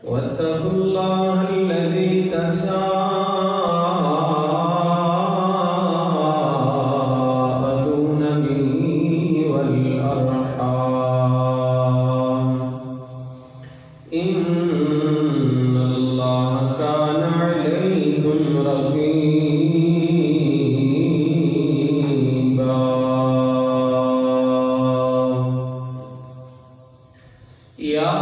واتقوا الله الذي تساءلون به والأرحام إن الله كان عليكم رقيبا يا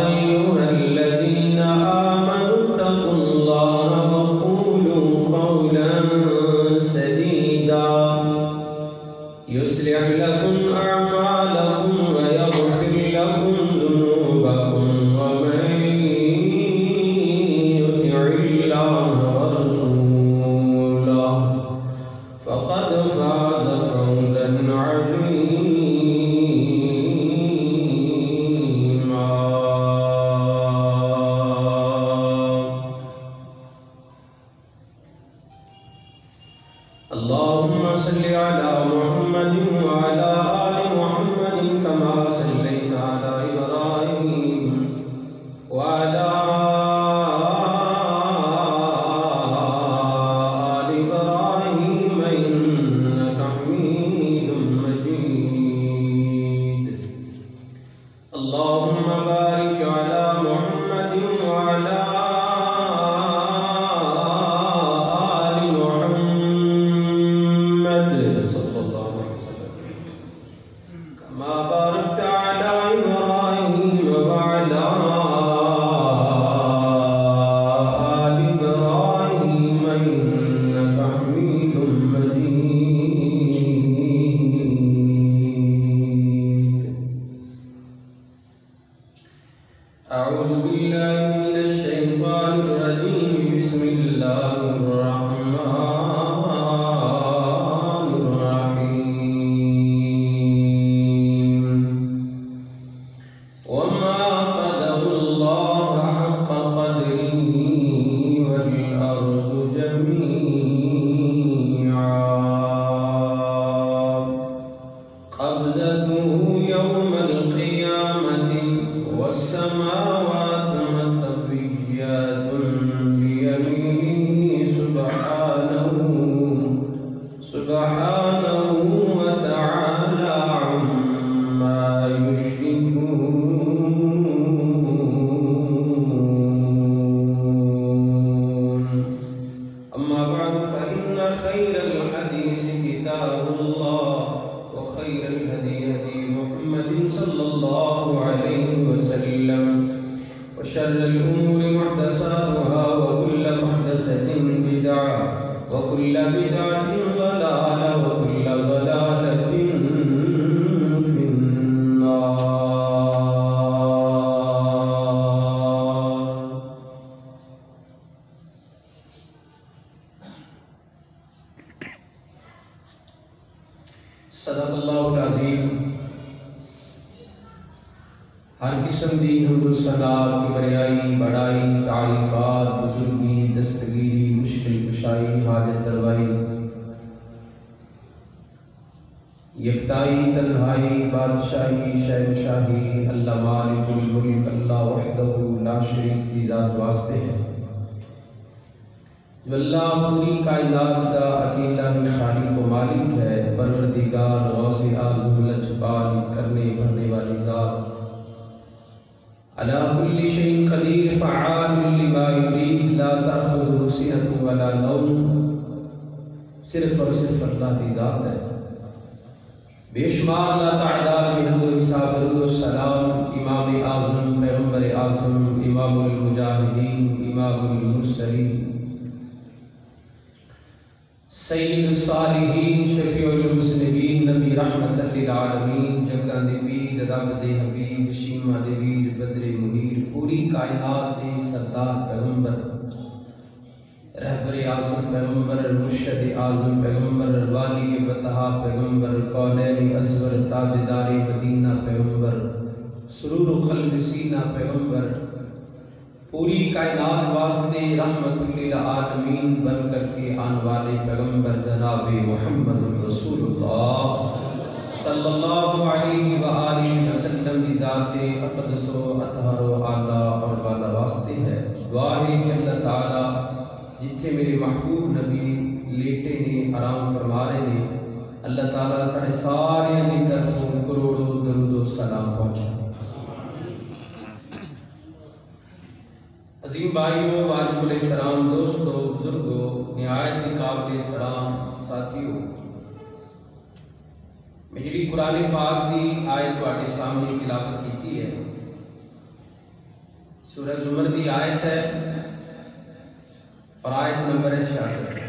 أيها الذين آمنوا اتقوا الله وقولوا قولا سديدا يصلح لكم أعمالكم ويغفر لكم ذنوبكم ومن يطع الله ورسوله فقد فاز فوزا عظيما. اللهم صل على محمد وعلى آل محمد كما صليت على إبراهيم وعلى آل إبراهيم إنك حميد مجيد. اللهم بارك على محمد وعلى آل محمد صلى الله عليه وسلم كما باركت على إبراهيم وعلى آل إبراهيم إنك حميد مجيد. أعوذ بالله من الشيطان الرجيم. بسم الله الرحمن الرحيم. وما قدر الله حق قدره والأرض جميعا قبضته يوم القيامة والسماوات مطويات بيمينه سبحانه وتعالى عما يشركون. أما بعد فإن خير الحديث كتاب الله وخير الهدي هدي محمد صلى الله عليه وسلم وشر الأمور محدثاتها وكل محدثة بدعة وكل بدعة ضلالة وكل ضلالة في النار. صدق اللہ العظیم. ہر قسم دی حمد و ثنا کبریائی بڑائی تعریفات بزرگی دستگیری مشکل کشائی حاجت روائی یکتائی تنہائی بادشاہی شہنشاہی اللہ مالک الملک اللہ وحدہ لا شریک کی ذات واسطے ہے جو اللہ پوری کائنات کا اکیلا ہی خالق و مالک ہے. پروردگار غوث اعظم لجپال کرنے بھرنے والی ذات علی کل شیء قدیر فعال لما یرید لا تأخذہ سنۃ ولا نوم. صرف اور صرف اللہ کی ذات ہے. بے شمار لا تعداد بحمد و حساب درود و سلام امام اعظم پیغمبر اعظم امام المجاہدین امام المرسلین سید الصالحین شفیع المذنبین نبی رحمت للعالمین جگہ دے پیر رب دے حبیب شیمہ دے ویر بدر منیر پوری کائنات دے سردار پیغمبر رہبر اعظم پیغمبر مرشد اعظم پیغمبر والی بطحا پیغمبر کونین اصغر تاجدار مدینہ پیغمبر سرور قلب سینہ پیغمبر پوری کائنات واسطے رحمت للعالمین بن کر کے آن والے پیغمبر جناب محمد رسول اللہ صلی اللہ علیہ وآلہ ذات اقدس و اطہر و اعلیٰ اور بالا واسطے ہے۔ دعا ہے کہ اللہ تعالیٰ جتھے میرے محبوب نبی لیٹے نے آرام فرما رہے نے، اللہ تعالیٰ سارے سارے دی طرفوں کروڑوں درود و سلام پہنچا۔ عظیم بھائیوں، واجب الاحترام دوستو، بزرگوں، نہایت ہی قابل احترام ساتھیوں، میں جڑی قرآن پاک دی آیت تواڈے سامنے تلاوت کیتی ہے، سورہ زمر دی آیت ہے اور آیت نمبر 66۔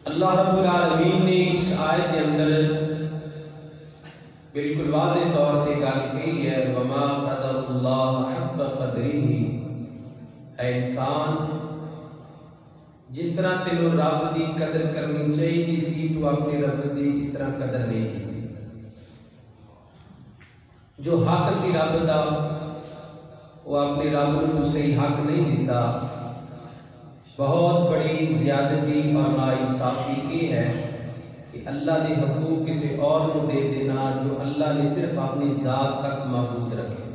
اللہ رب العالمین نے اس آیت کے اندر بالکل واضح طور پہ گل کی ہے، وما قدر اللہ حق قدرہ، اے انسان جس طرح تینوں رب دی قدر کرنی چاہیے سی تو اپنے رب دی اس طرح قدر نہیں کی۔ جو حق سی رب دا وہ اپنے رب تو صحیح حق نہیں دیتا۔ بہت بڑی زیادتی اور ناانصافی یہ ہے کہ اللہ نے حقوق کسی اور کو دے دینا جو اللہ نے صرف اپنی ذات تک محدود رکھے۔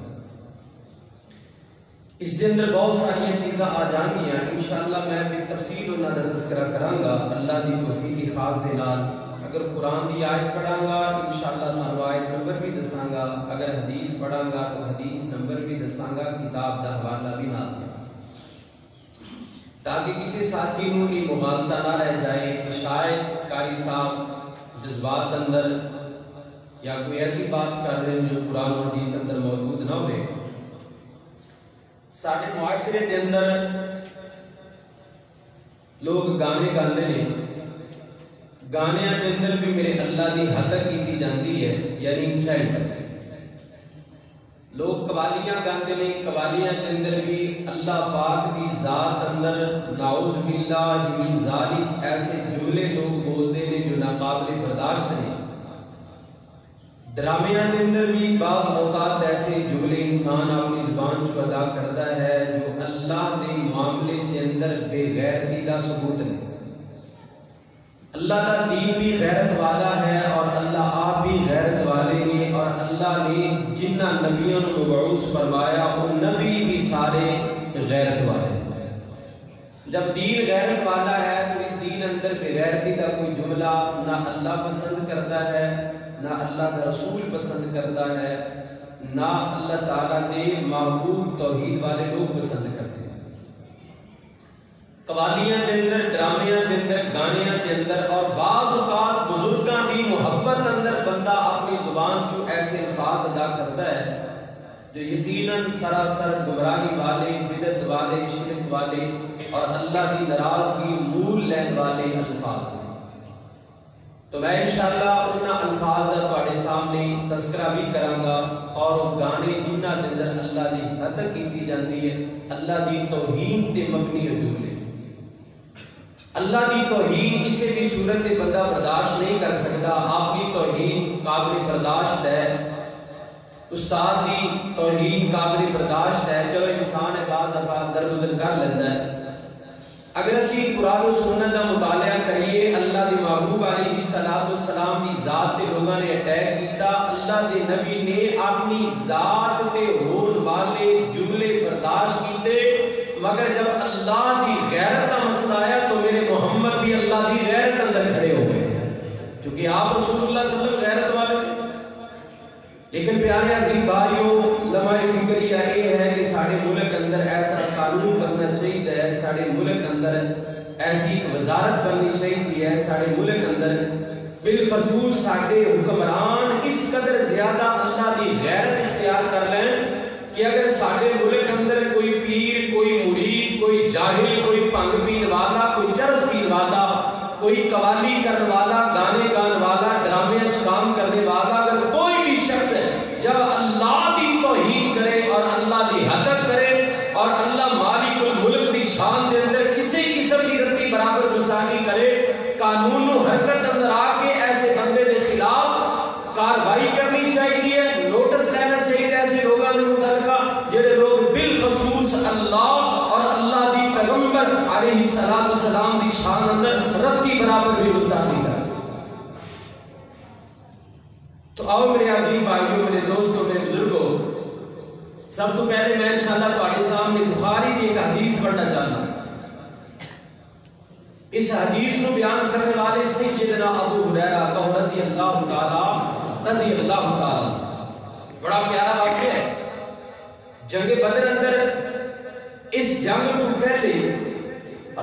اس کے اندر بہت ساری چیزیں آ جان گیا، انشاءاللہ میں بھی تفصیل انہاں دا تذکرہ کراں گا اللہ دی توفیق خاص دے نال۔ اگر قرآن دی آیت پڑھاں گا انشاءاللہ تانوں آیت نمبر بھی دساں گا، اگر حدیث پڑھاں گا تو حدیث نمبر بھی دساں گا، کتاب دا حوالہ بھی نال دے، تاکہ کسی ساتھی نوں یہ مغالطہ نہ رہ جائے کہ شاید قاری صاحب جذبات اندر یا کوئی ایسی بات کر رہے ہیں جو قرآن و حدیث اندر موجود نہ ہوئے۔ سارے معاشرے کے اندر لوگ گانے گاندے نے، گانیاں کے اندر بھی میرے اللہ دی حتک کی جاندی ہے، یعنی انسینٹ۔ لوگ قوالیاں گاندے نے، قوالیاں کے اندر بھی اللہ پاک دی ذات اندر نعوذ باللہ من ذالک ایسے جملے لوگ بولتے ہیں جو ناقابل برداشت ہیں۔ ڈرامیاں کے اندر بھی بعض اوقات ایسے جملے انسان اپنی زبان چو ادا کرتا ہے جو اللہ دے معاملے کے اندر بے غیرتی دا ثبوت ہے۔ اللہ کا دین بھی غیرت والا ہے اور اللہ آپ بھی غیرت والے نے، اور اللہ نے جنہ نبیوں کو مبعوث فرمایا وہ نبی بھی سارے غیرت والے ہیں۔ جب دین غیرت والا ہے تو اس دین اندر بے غیرتی کا کوئی جملہ نہ اللہ پسند کرتا ہے، نہ اللہ کا رسول پسند کرتا ہے، نہ اللہ تعالیٰ دے محبوب توحید والے لوگ پسند کرتے ہیں۔ قوالیاں دے اندر، ڈرامیاں دے اندر، گانیاں دے اندر اور بعض اوقات بزرگاں دی محبت اندر بندہ اپنی زبان چو ایسے الفاظ ادا کرتا ہے جو یقیناً سراسر گمراہی والے، بدعت والے، شرک والے اور اللہ کی ناراضگی مول لین والے الفاظ ہیں۔ تو میں انشاءاللہ انہاں الفاظ کا تواڈے سامنے تذکرہ بھی کراں گا، اور گانے جنہاں دے اندر اللہ دی حتک کیتی جاندی ہے، اللہ دی توہین تے مبنی جملے۔ اللہ دی توہین کسی بھی صورت بندہ برداشت نہیں کر سکتا۔ آپ کی توہین قابل برداشت ہے، استاد دی توہین قابل برداشت ہے، چلو انسان بعض دفعہ درگزر کر لیتا ہے۔ اگر اسی قرآن و سنت کا مطالعہ کریے، اللہ دے محبوب علیہ السلام دی ذات تے لوگوں نے اٹیک کیتا، اللہ دے نبی نے اپنی ذات تے ہون والے جملے برداشت کیتے، مگر جب اللہ دی غیرت کا مسئلہ آیا تو میرے محمد بھی اللہ دی غیرت اندر کھڑے ہو گئے، چونکہ آپ رسول اللہ صلی اللہ علیہ وسلم غیرت والے تھے۔ لیکن پیارے عزیز بھائیوں، لمحہ فکریہ یہ ہے کہ سارے ملک اندر ایسا قانون بننا چاہیے، سارے ملک اندر ایسی وزارت بننی چاہیے، سارے ملک اندر بالخصوص سارے حکمران اس قدر زیادہ اللہ دی غیرت اختیار کر لیں کہ اگر سارے ملک اندر کوئی پیر، کوئی مرید، کوئی جاہل، کوئی پنگ پین والا، کوئی چرس پین والا، کوئی قوالی کرنے والا، گانے گانے والا، ڈرامے کام کرنے والا، اگر کوئی بھی شخص ہے جب اللہ دی توہین کرے اور اللہ دی حدت کرے اور اللہ مالک الملک دی شان دے اندر کسی قسم کی رتی برابر گستاخی کرے، قانون و حرکت اندر آ کے ایسے بندے کے خلاف کاروائی کرنی چاہیے، نوٹس لینا چاہیے ایسے لوگوں نے متعلقہ جڑے لوگ بالخصوص اللہ اور اللہ دی پیغمبر علیہ السلام دی شان اندر رتی برابر بھی گستاخی کرے۔ تو آؤ میرے عظیم بھائیوں، میرے دوستوں، میرے بزرگوں، سب تو پہلے میں انشاءاللہ تمہارے سامنے بخاری کی ایک حدیث پڑھنا چاہتا ہوں۔ اس حدیث کو بیان کرنے والے سیدنا ابو ہریرہ رضی اللہ تعالی بڑا پیارا واقعہ ہے۔ جنگ بدر اندر اس جنگ کو پہلے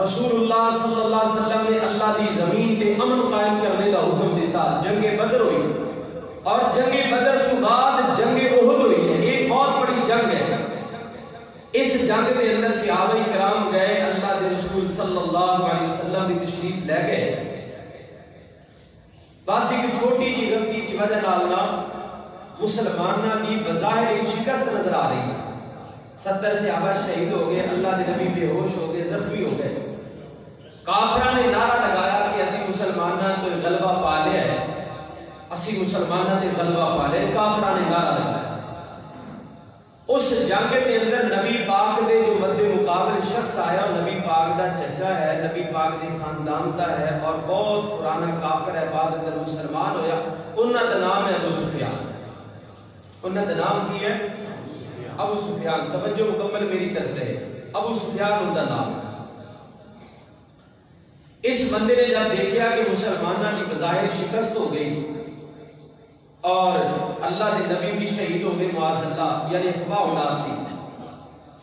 رسول اللہ صلی اللہ علیہ وسلم نے اللہ دی زمین تے امن قائم کرنے کا حکم دیتا۔ جنگ بدر ہوئی اور جنگ بدر تو بعد جنگ احد ہوئی ہے، ایک بہت بڑی جنگ ہے۔ اس جنگ کے اندر صحابہ کرام گئے، اللہ کے رسول صلی اللہ علیہ وسلم بھی تشریف لے گئے۔ بس ایک چھوٹی جی غلطی کی وجہ نال مسلمانوں کی بظاہر ایک شکست نظر آ رہی ہے۔ 70 صحابہ شہید ہو گئے، اللہ کے نبی بے ہوش ہو گئے، زخمی ہو گئے۔ کافروں نے نعرہ لگایا کہ اسی مسلمانوں تو غلبہ پا لیا ہے، اسی مسلمانوں نے غلبہ پا لیا۔ کافروں نے نعرہ لگایا۔ اس جنگ کے اندر نبی پاک دے جو مد مقابل شخص آیا، نبی پاک دا چچا ہے، نبی پاک دے خاندان دا ہے اور بہت پرانا کافر ہے، بعد اندر مسلمان ہویا۔ انہاں دا نام ہے ابو سفیان۔ انہاں دا نام کی ہے؟ ابو سفیان۔ توجہ مکمل میری طرف رہے، ابو سفیان ان دا نام۔ اس بندے نے جب دیکھا کہ مسلمانوں کی بظاہر شکست ہو گئی اور اللہ کے نبی بھی شہید ہو گئے، معاذ اللہ، یعنی افواہ اولاد تھی،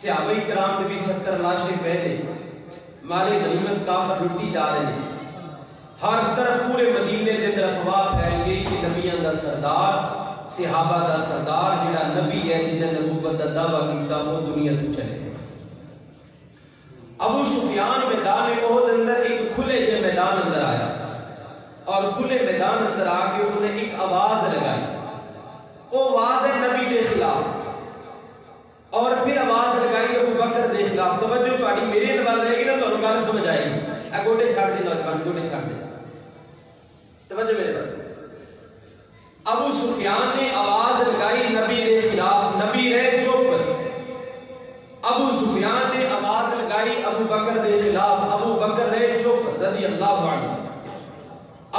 صحابہ کرام کے بھی 70 لاشیں پہلے، مال غنیمت کافر لٹی جا رہے ہیں، ہر طرف پورے مدینے کے اندر افواہ پھیل گئی کہ نبیوں دا سردار، صحابہ دا سردار جڑا نبی ہے جنہیں نبوت دا دعویٰ کیتا وہ دنیا تو چلے گئے۔ ابو سفیان میدان احد اندر ایک کھلے جے میدان اندر آیا اور کھلے میدان اندر آ کے انہوں نے ایک آواز لگائی، وہ آواز ہے نبی کے خلاف، اور پھر آواز لگائی ابو بکر کے خلاف۔ توجہ تہاڈی میرے نال رہے گی نا، تانوں گل سمجھ آئے گی۔ اے گوڈے چھڑ دے نوجوان، گوڈے چھڑ دے، توجہ میرے پاس۔ ابو سفیان نے آواز لگائی نبی کے خلاف، نبی رہے چپ۔ ابو سفیان نے آواز لگائی ابو بکر کے خلاف، ابو بکر رہے چپ رضی اللہ عنہ۔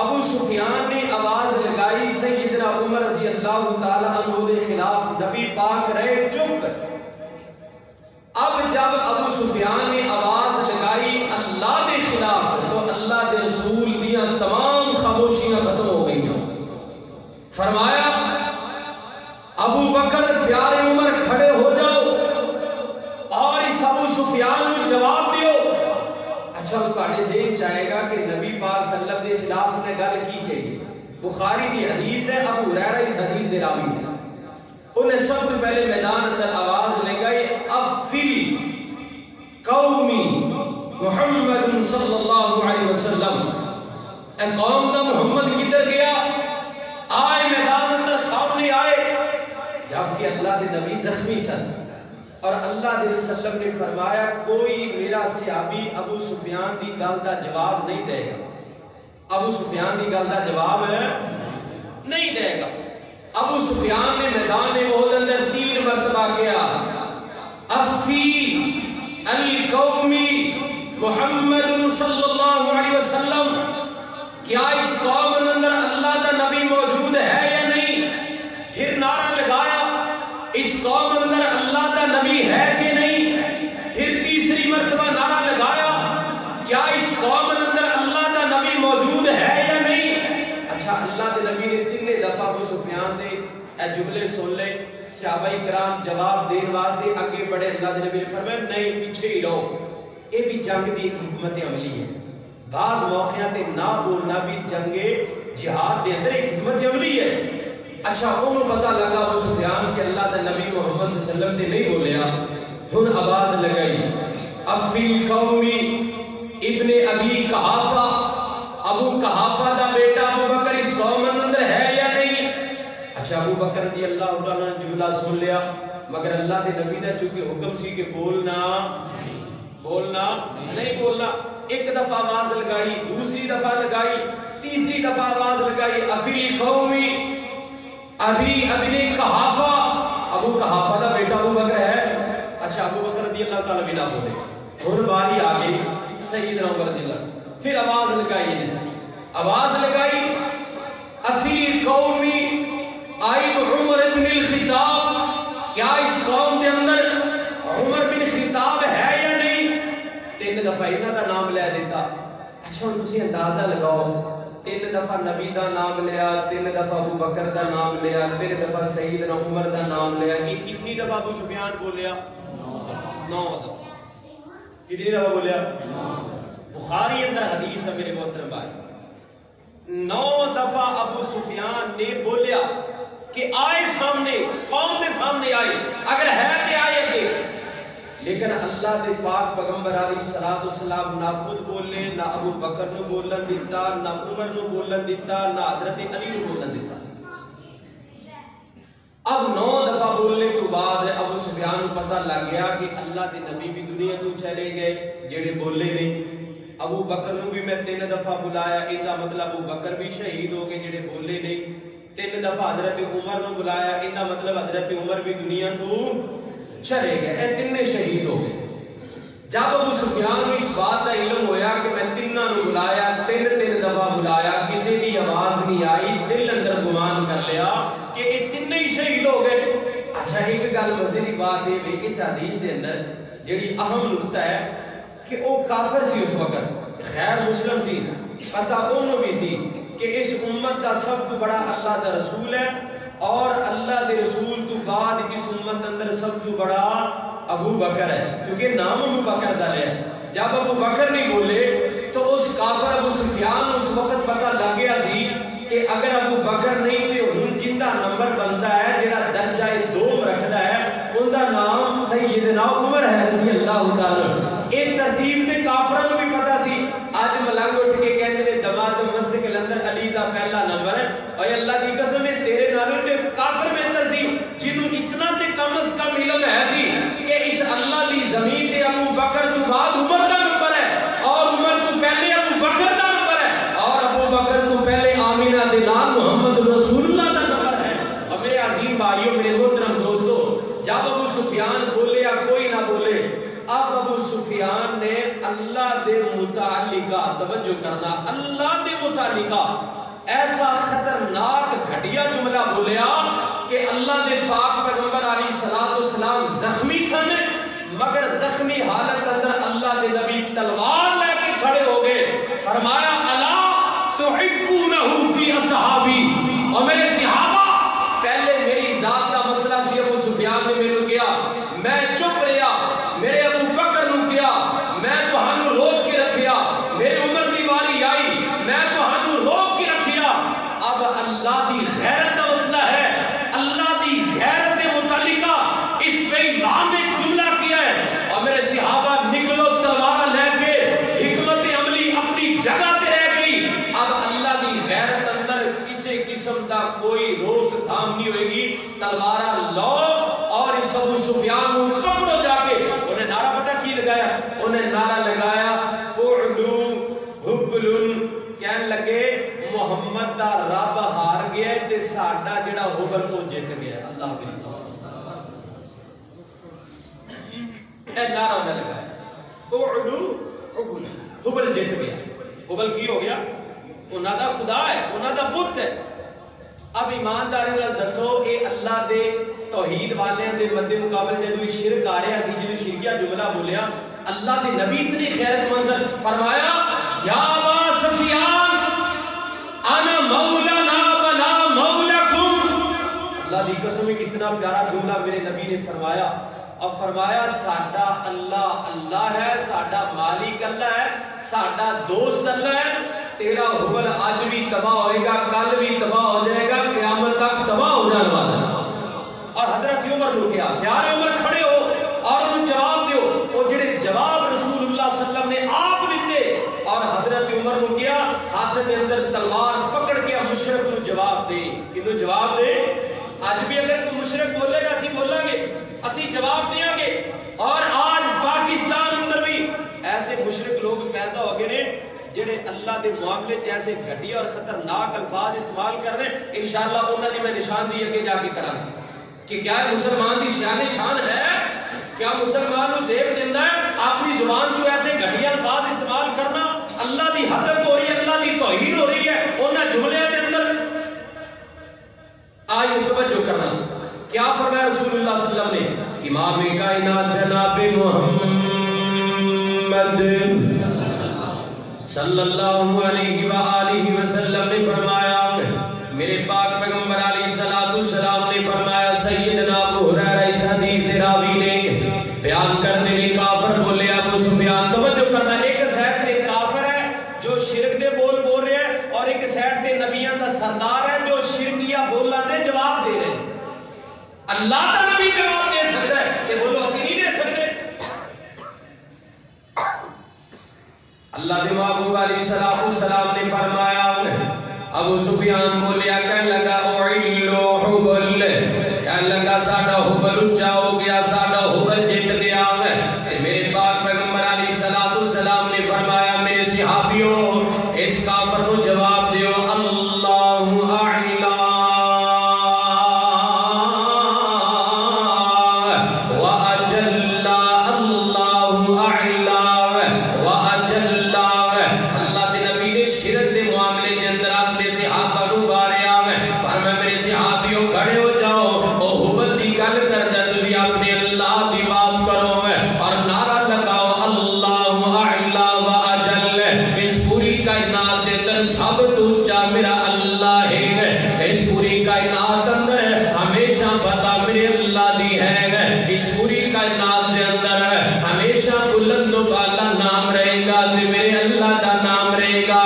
ابو سفیان نے آواز لگائی سیدنا عمر رضی اللہ تعالی عنہ کے خلاف، نبی پاک رہے چپ۔ اب جب ابو سفیان نے آواز لگائی اللہ کے خلاف تو اللہ کے رسول دیاں تمام خاموشیاں ختم ہو گئی۔ فرمایا ابو بکر پیارے عمر کھڑے ہو جاؤ اور اس ابو سفیان کو جواب دیو۔ اچھا تھوڑے ذہن چاہے گا کہ نبی پاک صلی اللہ علیہ وسلم کے خلاف نے گل کی گئی، بخاری دی حدیث ہے، ابو ہریرہ اس حدیث دے راوی ہیں۔ انہیں سب سے پہلے میدان اندر آواز لگائی افل قومی محمد صلی اللہ علیہ وسلم، اے قوم دا محمد کدھر گیا؟ آئے میدان اندر سامنے آئے۔ جبکہ اللہ کے نبی زخمی سن اور اللہ علیہ وسلم نے فرمایا کوئی میرا صحابی ابو سفیان دی گل دا جواب نہیں دے گا، ابو سفیان دی گل دا جواب نہیں دے گا۔ ابو سفیان نے میدان احد اندر 3 مرتبہ کیا افی القومی محمد صلی اللہ علیہ وسلم، کیا اس قوم اندر اللہ دا نبی موجود ہے یا نہیں؟ پھر نعرہ لگایا اس قوم اندر اللہ دا نبی ہے کہ نہیں؟ پھر تیسری مرتبہ نعرہ لگایا کیا اس قوم اندر اللہ دا نبی موجود ہے یا نہیں؟ اچھا اللہ دے نبی نے 3 دفعہ ابو سفیان دے اے جملے سن لے، صحابہ کرام جواب دین واسطے آگے بڑھے، اللہ دے نبی نے فرمایا نہیں پیچھے ہی رہو۔ یہ بھی جنگ دی حکمت عملی ہے، بعض موقعوں تے نہ بولنا بھی جنگ جہاد دے اندر ایک حکمت عملی ہے۔ اچھا انہوں پتہ لگا ابو سفیان کہ اللہ دا نبی محمد صلی اللہ علیہ وسلم تے نہیں بولیا، ہن آواز لگائی افی القومی ابن ابی قحافہ، ابو قحافہ دا بیٹا ابو بکر اس قوم اندر ہے یا نہیں؟ اچھا ابو بکر رضی اللہ تعالیٰ نے جملہ سن لیا، مگر اللہ دے نبی دا چونکہ حکم سی کہ بولنا نہیں بولنا۔ ایک دفعہ آواز لگائی، دوسری دفعہ لگائی، تیسری دفعہ آواز لگائی افی القومی ابی ابن قحافہ، ابو قحافہ دا بیٹا ابو بکر ہے۔ اچھا ابو بکر رضی اللہ تعالیٰ بھی نہ بولے، ہن باری آ گئی سیدنا عمر رضی اللہ، پھر آواز لگائی افی القومی بن الخطاب، کیا اس قوم کے اندر عمر بن خطاب ہے یا نہیں؟ 3 دفعہ انہاں دا نام لے دیتا. اچھا ہن تسی اندازہ لگاؤ، 3 دفعہ نبی دا نام لیا، 3 دفعہ ابو بکر دا نام لیا، 3 دفعہ سیدنا عمر دا نام لیا. کتنی دفعہ ابو سفیان بولیا؟ 9 دفعہ. کتنی دفعہ بولیا؟ بخاری اندر حدیث ہے میرے محترم بھائی، 9 دفعہ ابو سفیان نے بولیا کہ آئے سامنے، قوم کے سامنے آئے، اگر ہے کہ آئے کہ. لیکن اللہ دے پاک پیغمبر علیہ الصلوۃ والسلام نہ خود بولے، نہ ابو بکر نو بولن دیتا، نہ عمر نو بولن دیتا، نہ حضرت علی نو بولن دیتا. اب 9 دفعہ بولنے تو بعد ابو سفیان کو پتہ لگ گیا کہ اللہ دے نبی بھی دنیا تو چلے گئے جڑے بولے نہیں. ابو بکر نو بھی میں 3 دفعہ بلایا، ان کا مطلب ابو بکر بھی شہید ہو گئے جڑے بولے نہیں. 3 دفعہ حضرت عمر نو بلایا، ان کا مطلب حضرت عمر بھی دنیا تو چلے گئے. اے تینے شہید ہو گئے. جب ابو سفیان کو اس بات کا علم ہویا کہ میں تینوں نو بلایا، 3 دفعہ بلایا، کسی کی آواز نہیں آئی، دل اندر گمان کر لیا کہ یہ تینے ہی شہید ہو گئے. اچھا ایک گل مزے کی بات ہے کہ اس حدیث کے اندر جڑی اہم نقطہ ہے کہ وہ کافر سی اس وقت، غیر مسلم سی، پتہ انہوں بھی سی کہ اس امت کا سب تو بڑا اللہ دا رسول ہے، اور اللہ دے رسول تو بعد اس امت اندر سب تو بڑا ابو بکر ہے، کیونکہ نام ابو بکر دا ہے. جب ابو بکر نہیں بولے تو اس کافر ابو سفیان اس وقت پتہ لگ گیا سی کہ اگر ابو بکر نہیں تو ہن جندا نمبر بنتا ہے جڑا درجہ 2 رکھدا ہے ان دا نام سیدنا عمر ہے رضی اللہ تعالی. اس ترتیب تے کافراں نوں بھی پتہ سی. اج ملنگ اٹھ کے کہندے نے دماد مسجد کے اندر علی دا پہلا نمبر ہے. اے اللہ دی قسم ہے تیرے نالوں تے کافر بہتر سی جنوں اتنا تے کم از کم علم ہے سی کہ اس اللہ دی زمین تے ابو بکر تو بعد عمر دا نمبر ہے، اور عمر تو پہلے ابو بکر دا نمبر ہے، اور ابو بکر تو پہلے آمینہ دے نام محمد رسول اللہ دا نمبر ہے. اور میرے عظیم بھائیوں، میرے محترم دوستو، جب ابو سفیان بولے یا کوئی نہ بولے، اب ابو سفیان نے اللہ دے متعلقہ توجہ کرنا، اللہ دے متعلقہ ایسا خطرناک گھٹیا جملہ بولیا کہ اللہ دے پاک پیغمبر علیہ الصلوۃ والسلام زخمی سن، مگر زخمی حالت اندر اللہ دے نبی تلوار لے کے کھڑے ہو گئے. فرمایا الا تحبونہ فی اصحابی، اور میرے صحابہ، پہلے میری ذات کا مسئلہ سی ابو سفیان نے میرے کیا، میں چپ رہا، میرے ابو بکر نو کیا، میں تہانوں روک کے رکھیا، میرے عمر دی واری آئی، میں تہانوں روک کے رکھیا. اب اللہ دی غیرت کا مسئلہ ہے، اللہ دی غیرت کے متعلقہ اس پہ امام نے جملہ کیا ہے. اور میرے صحابہ نکلو تلوار لے کے، حکمت عملی اپنی جگہ تے رہ گئی. اب اللہ دی غیرت اندر کسی قسم دا کوئی روک تھام نہیں ہوئے گی. تلوار لو اور اس ابو سفیان کو پکڑو جا کے. انہیں نعرہ پتہ کی لگایا؟ انہیں نعرہ لگایا اعلو حبل، کہنے لگے محمد دا رب ہار گیا تے ساڈا جڑا حبل وہ جیت گیا. اللہ کے اے نعرہ انہیں لگایا اعلو حبل، حبل جیت گیا. حبل کی ہو گیا؟ انہاں دا خدا ہے، انہاں دا بت ہے. اب ایمانداری نال دسو اے اللہ دے توحید والے دے مد مقابل جدوں شرک آ رہا سی، جدوں شرکیہ جملہ بولیا، اللہ دے نبی اتنی خیرت منظر فرمایا یا ابا سفیان انا مولانا ولا مولاکم. اللہ دی قسم ہے کتنا پیارا جملہ میرے نبی نے فرمایا. اب فرمایا ساڈا اللہ اللہ ہے، ساڈا مالک اللہ ہے، ساڈا دوست اللہ ہے. تیرا حبل آج بھی تباہ ہوئے گا، کل بھی تباہ ہو جائے گا، قیامت تک تباہ ہو جانے والا ہے. اور حضرت عمر نے کیا؟ پیارے عمر کھڑے ہو اور انہوں جواب دیو. وہ جڑے جواب رسول اللہ صلی اللہ علیہ وسلم نے آپ دیتے، اور حضرت عمر نے کیا؟ ہاتھ کے اندر تلوار پکڑ کے مشرک نو جواب دے. کنو جواب دے؟ آج بھی اگر کوئی مشرک بولے گا اسی بولیں گے، اسی جواب دیں گے. اور آج پاکستان اندر بھی ایسے مشرک لوگ پیدا ہو گئے نے جڑے اللہ دے معاملے جیسے گھٹیا اور خطرناک الفاظ استعمال کر رہے ہیں. انشاءاللہ انہوں نے میں نشاندہی اگے جا کے کرا کہ کیا مسلمان دی شان ہے؟ کیا مسلمان کو زیب دینا ہے اپنی زبان جو ایسے گھٹیا الفاظ استعمال کرنا؟ اللہ دی حدت ہو رہی ہے، اللہ دی توہین ہو رہی ہے انہاں جملے کے اندر. آج توجہ کرنا کیا فرمایا رسول اللہ صلی اللہ علیہ وسلم نے؟ امام کائنات جناب محمد صلی اللہ علیہ وآلہ وسلم نے فرمایا، میرے پاک پیغمبر علیہ السلام نے فرمایا، سیدنا ابو ہریرہ اس حدیث راوی نے بیان کرنے نے کافر بولے ابو سفیان، توجہ کرنا، ایک سائڈ تے کافر ہے جو شرک دے بول بول رہے ہیں، اور ایک سائڈ تے نبیان دا سردار ہے جو شرکیہ بولنا دے جواب دے رہے ہیں۔ اللہ دا نبی جواب دے سکتا ہے کہ بولو اسی نہیں دے سکتے۔ اللہ دے محبوب علیہ السلام نے فرمایا، ابو سفیان بولیا کہنے لگا اعلو حبل، کہنے لگا ساڑھا حبل اچھا ہو گیا، ساڑھا حبل جیت گیا۔ میرے پاک پیغمبر علیہ السلام نے فرمایا، میرے صحابیوں اس کافر کو جواب دیو، اللہ اعلا واجل، اللہ اعلا واجل۔ اللہ دے نبی نے شرک دے معاملے دے اندر اپنے صحابہ کو باریا ہے، فرمایا میرے صحابیوں کھڑے ہو جاؤ، او حبل دی گل کردا تسی اپنے اللہ دی بات کرو اور نعرہ لگاؤ اللہ اعلا واجل۔ اس پوری کائنات دے اندر سب تو اونچا میرا اللہ ہے، اس پوری کائنات اندر ہمیشہ پتہ میرے اللہ دی ہے، اس پوری کائنات دے اندر ہمیشہ بلند و بالا نام رہے گا تے میرے اللہ دا نام رہے گا۔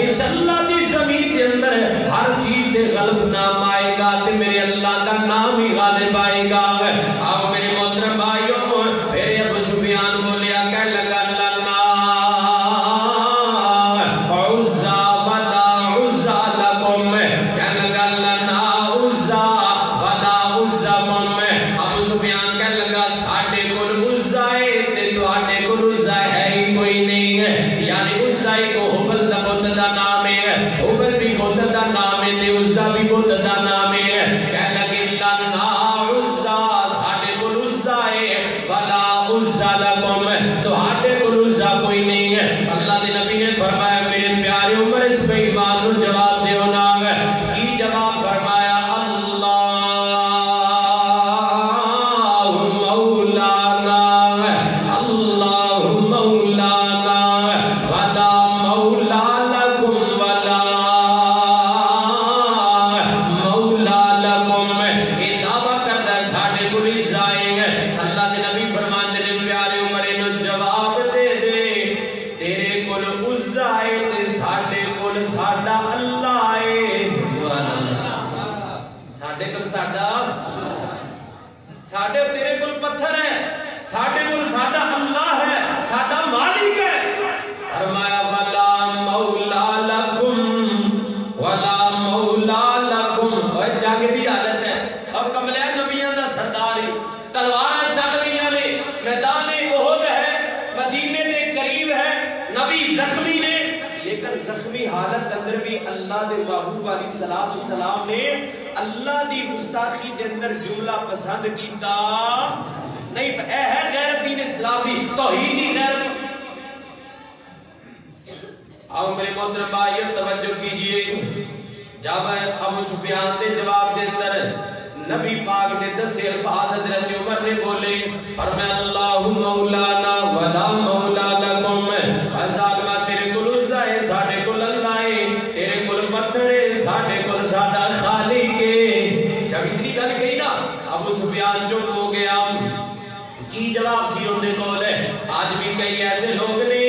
اس اللہ دی زمین کے اندر ہر چیز دے غلب نام آئے گا تے میرے اللہ کا نام ہی غالب آئے گا۔ آؤ میرے محترم بھائیوں، میرے ابو سفیان بولیا کہنے لگا لنا عزا ولا عزا لکم، کہنے لگا لنا عزا ولا عزا لکم۔ ابو سفیان کہنے لگا ساڑھے کل عزا ہے تے تواڈے کل عزا ہے ہی کوئی نہیں ہے، یعنی عزا کو حبل دا بت دا نام ہے، حبل بھی بت دا نام ہے تے عزا بھی بت دا نام ہے۔ کہنے لگے لنا عزا، ساڑھے کل عزا ہے، ولا عزا لکم، تواڈے کل عزا کوئی نہیں ہے۔ اللہ دے نبی نے فرمایا میرے پیارے عمر اس بے ایمان نو جواب دیو نا، کی جواب فرمایا اللہ مولانا، اللہ مولانا ولا مولا لکم ولا مولا لکم۔ یہ دعویٰ کرتا ہے ساڑھے کل عزا ہے۔ اللہ دے نبی فرماتے ہیں پیارے عمر انو جواب دے دے، تیرے کل عزا ہے تے ساڑھے کل ساڑھا اللہ ہے۔ ساڑھے کل ساڑھا، ساڑھے تیرے کل پتھر ہے، ساڑھے کل ساڑھا اللہ ہے، ساڑھا مالک ہے۔ فرمایا ولا مولا لکم ولا مولا لکم۔ اور جنگ دی حالت ہے، اب کملہ نبیان دا سرداری، تلوار چل رہی نے، میدان احد ہے، مدینے دے قریب ہے، نبی زخمی نے، لیکن زخمی حالت اندر بھی اللہ دے محبوب علیہ السلام نے اللہ دی گستاخی دے اندر جملہ پسند کیتا نہیں۔ اے ہے غیرت دین اسلام دی، توحید دی غیرت۔ آؤ میرے محترم بھائیو توجہ کیجئے، جب ابو سفیان دے جواب دے اندر نبی پاک دے 10 الفاظ حضرت عمر نے بولے، فرمایا اللہ مولانا ولا مولا لکم، ظالمہ تیرے کل عزا ہے، ساڑھے کل اللہ ہے، تیرے کل پتھر ہے، ساڑھے کل ساڑھا خالق ہے۔ جب اتنی گل کہی نا ابو سفیان چپ ہو گیا۔ کی جواب سی انہیں کول ہے؟ آج بھی کئی ایسے لوگ نے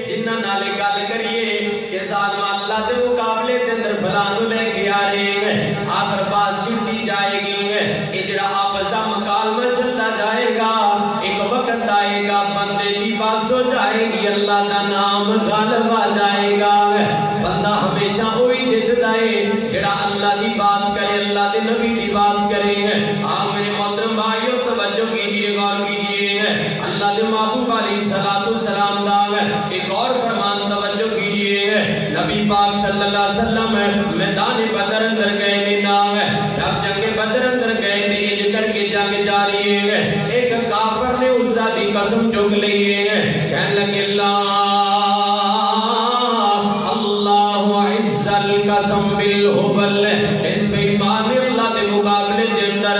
جنہ نالے گل کریے کہ ظالمہ اللہ دے مقابلے دے اندر فلانو لے کے آ رہے ہیں، آخر بات چھڑتی جائے گی، یہ جڑا آپس دا مکالمہ چلتا جائے گا، ایک وقت آئے گا بندے دی بات ہو جائے گی، اللہ دا نام غالب آ جائے گا۔ بندہ ہمیشہ ہوئی جتنا ہے جڑا اللہ دی بات کرے، اللہ دے نبی دی بات کرے۔ آؤ میرے محترم بھائیو توجہ کیجئے، غور کیجئے، اللہ دے محبوب علیہ السلام دا ایک اور فرمان توجہ کیجئے۔ نبی پاک صلی اللہ علیہ وسلم میدان بدر اندر گئے دینا، جب جنگ بدر اندر گئے دے کر کے جنگ جاری ہے، ایک کافر نے عزا دی قسم چک لی ہے، کہنے لگے اللہ عز القسم بالحبل، اس بے ایمان اللہ دے مقابلے دے اندر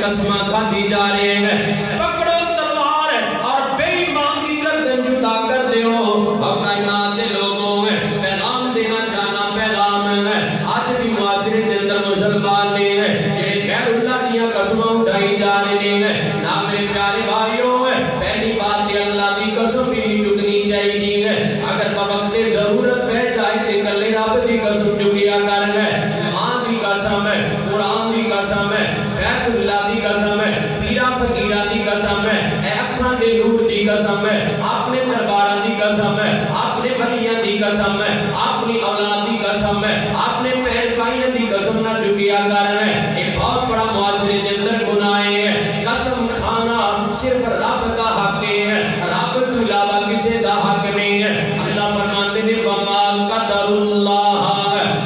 قسماں کھادی جا رہے ہیں. پکڑو تلوار اور بے ایمان کی گردن جدا کر دیو. اور کائنات دے لوگوں پیغام دینا چاہنا پیغام ہے. آج بھی معاشرے کے اندر مسلمان نے جڑے غیر اللہ دیاں قسماں اٹھائی جا رہے ہیں. نہ میرے پیارے بھائیوں پہلی بات یہ اللہ دی قسم بھی نہیں چکنی چاہیے. اگر وقت ضرورت پہ جائے تے کلے رب دی قسم چکیا کرنا. ماں دی قسم ہے, قرآن دی قسم ہے, بیت اللہ دی قسم ہے, پیرا فقیرہ دی قسم ہے, اے اکھاں دے نور دی قسم ہے, اپنے درباراں دی قسم ہے, اپنے ولیاں دی قسم ہے, اپنی اولاد دی قسم ہے, اپنے پہل بھائیاں دی قسم نہ چکیا کرنا. یہ بہت بڑا معاشرے کے اندر گناہ ہے. قسم کھانا صرف رب کا حق ہے, رب کے علاوہ کسی کا حق نہیں ہے. اللہ فرماتے ہیں وما قدر اللہ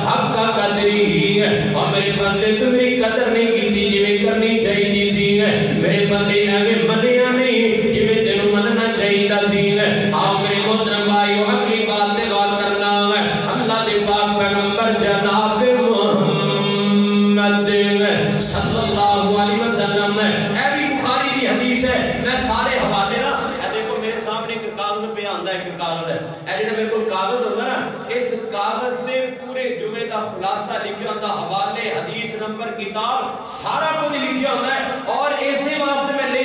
حق قدری. اور میرے بندے تو میری قدر نہیں کی جی میں کرنی چاہیے سی. میرے بندے ایویں منیا نہیں جی میں تینوں مننا چاہیے سی. آؤ میرے محترم بھائیو اگلی بات پہ غور کرنا ہے. اللہ دے پاک پیغمبر جناب محمد صلی اللہ علیہ وسلم اے بھی بخاری دی حدیث ہے. میں سارے حوالے نا دیکھو میرے سامنے ایک کاغذ پہ آندا ہے, ایک کاغذ ہے اے جڑا میرے کول کاغذ ہوندا نا, اس کاغذ نے پورے جمعے دا خلاصہ لکھیا ہوندا, حوالے حدیث نمبر کتاب سارا کچھ لکھیا ہوندا ہے. اور اسی واسطے میں لے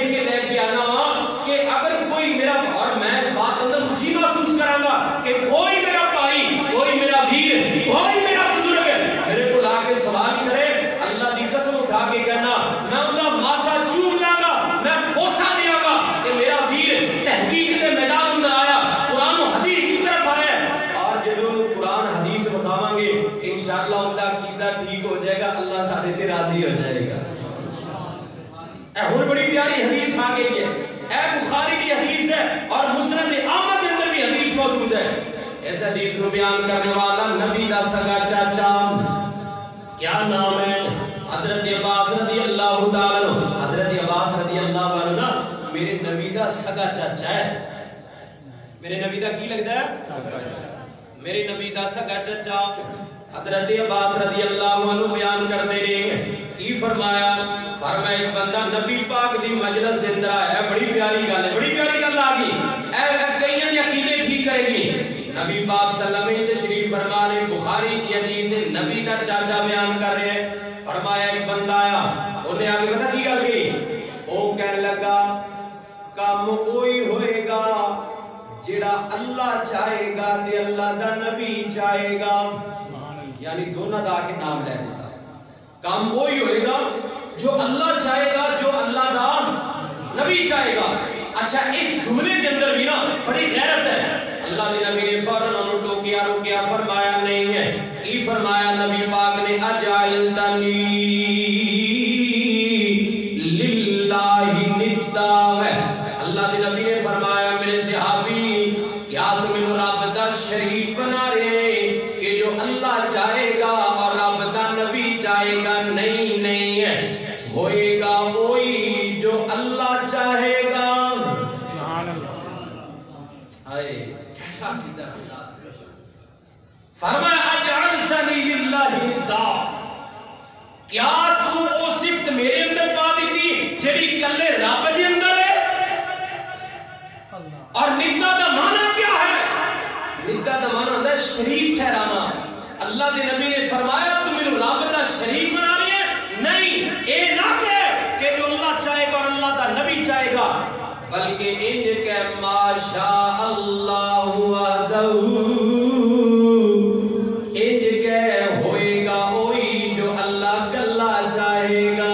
کے آنا ہوں کہ اگر کوئی میرا, اور میں اس بات اندر خوشی محسوس کراں گا کہ کوئی میرا بھائی, کوئی میرا ویر, کوئی میرا بزرگ میرے کو لا کے سوال کرے, اللہ دی قسم اٹھا کے کہنا میں ان کا ماتھا چوم لاں گا, میں بوسا دیاں گا کہ میرا ویر تحقیق کے میدان اندر آیا, قرآن و حدیث کی طرف آیا. اور جدوں قرآن حدیث بتاواں گے انشاءاللہ ان کا عقیدہ ٹھیک ہو جائے گا, اللہ سارے تے راضی ہو جائے گا. اے اور بڑی پیاری حدیث آ گئی ہے, اے بخاری کی حدیث ہے اور مسند احمد کے اندر بھی حدیث موجود ہے. اس حدیث کو بیان کرنے والا نبی دا سگا چاچا, کیا نام ہے؟ حضرت عباس رضی اللہ تعالیٰ عنہ. حضرت عباس رضی اللہ عنہ میرے نبی دا سگا چاچا ہے. میرے نبی دا کی لگتا ہے؟ میرے نبی دا سگا چاچا. حضرت عباس رضی اللہ عنہ بیان کرتے رہے ہیں کی فرمایا. فرمایا ایک بندہ نبی پاک دی مجلس دے اندر آیا. بڑی پیاری گل ہے, بڑی پیاری گل آ گئی. اے کئیاں دی عقیدے ٹھیک کرے گی. نبی پاک صلی اللہ علیہ وسلم تشریف فرما رہے, بخاری کی حدیث ہے, نبی دا چاچا بیان کر رہے ہیں. فرمایا ایک بندہ آیا, انہیں آگے پتہ کی گل کی, وہ کہنے لگا کام وہی ہوئے گا جڑا اللہ چاہے گا تے اللہ دا نبی چاہے گا. یعنی دونوں دا کے نام لے دیتا. کام وہی ہوئے گا جو اللہ چاہے گا, جو اللہ دا نبی چاہے گا. اچھا اس جملے کے اندر بھی نا بڑی غیرت ہے. اللہ دے نبی نے فوراً انہوں ٹوکیا روکیا, فرمایا نہیں ہے. کی فرمایا نبی پاک نے اجعلتنی للہ ندا. اللہ دے نبی نے فرمایا میرے صحابی کیا تم انہوں رب دا شریک بنا رہے ہیں کہ جو اللہ چاہے گا اور رب دا نبی چاہے گا؟ نہیں نہیں ہے, ہوئے گا وہی جو اللہ چاہے گا. کیسا فرمایا اجعلتنی للہ ندا, کیا تو وہ صفت میرے اندر پا دیتی جڑی کلے رب دے اندر ہے؟ اور ندا دا معنی کیا ہے؟ ندا دا معنی ہوتا ہے شریک ٹھہرانا. اللہ دے نبی نے فرمایا تم انہوں رب دا شریک بنا رہی ہے؟ نہیں, اے نہ کہ جو اللہ چاہے گا اور اللہ دا نبی چاہے گا, بلکہ انج کہ ماشاء اللہ وحدہ, انج کہ ہوئے گا وہی جو اللہ کلا چاہے گا.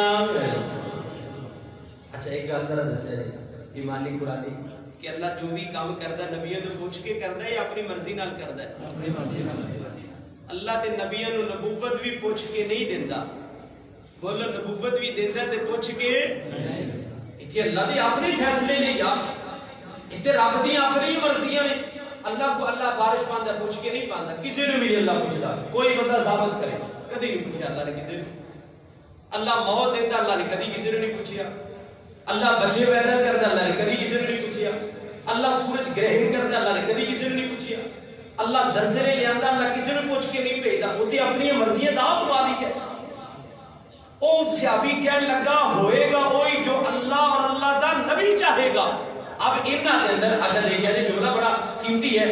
اچھا ایک گل ذرا دسیا جی ایمانی قرآنی کہ اللہ جو بھی کام کرتا ہے نبیوں تو پوچھ کے کرتا ہے یا اپنی مرضی نال کرتا ہے؟ اپنی مرضی نال. اللہ تے نبیوں نو نبوت بھی پوچھ کے نہیں دیندا. بولو نبوت بھی دیندا تے پوچھ کے نہیں. اتنے اللہ دے اپنے فیصلے نے یار, اتنے رب دی اپنی مرضیاں نے. اللہ کو اللہ بارش پاندا پوچھ کے نہیں پاندا, کسی نے بھی اللہ پوچھدا. کوئی بندہ ثابت کرے کدی نہیں پوچھا اللہ نے کسی نے. اللہ موت دیتا اللہ نے کدی کسی نے نہیں پوچھا. اللہ بچے پیدا کرتا اللہ نے کدی کسی نے نہیں پوچھا. اللہ سورج گرہن کرتا اللہ نے کدی کسی نے نہیں پوچھا. اللہ زلزلے لے آندا اللہ کسی نے پوچھ کے نہیں بھیجدا. اوتے اپنی مرضیاں دا مالک ہے. او صحابی کہنے لگا ہوئے گا وہی جو اللہ اور اللہ دا نبی چاہے گا. اب انہاں دے اندر اچھا دیکھیا جی جملہ بڑا قیمتی ہے.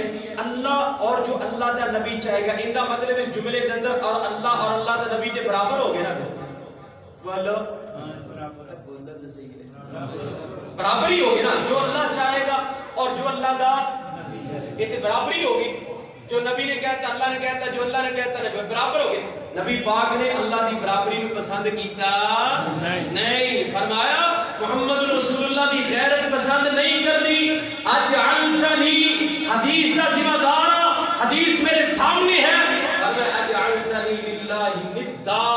اللہ اور جو اللہ دا نبی چاہے گا ان کا مطلب اس جملے کے اندر اور اللہ دا نبی کے برابر ہو گئے نا. بولو برابر ہی ہوگی نا. جو اللہ چاہے گا اور جو اللہ کا یہ برابری ہوگی. جو نبی نے کہتا اللہ نے کہتا جو اللہ نے کہتا برابر ہوگی. نبی پاک نے اللہ دی برابری کو پسند کیتا نہیں. فرمایا محمد رسول اللہ دی غیرت پسند نہیں کرنی. اجعلتنی حدیث کا ذمہ دار حدیث میرے سامنے ہے. اجعلتنی للہ ندا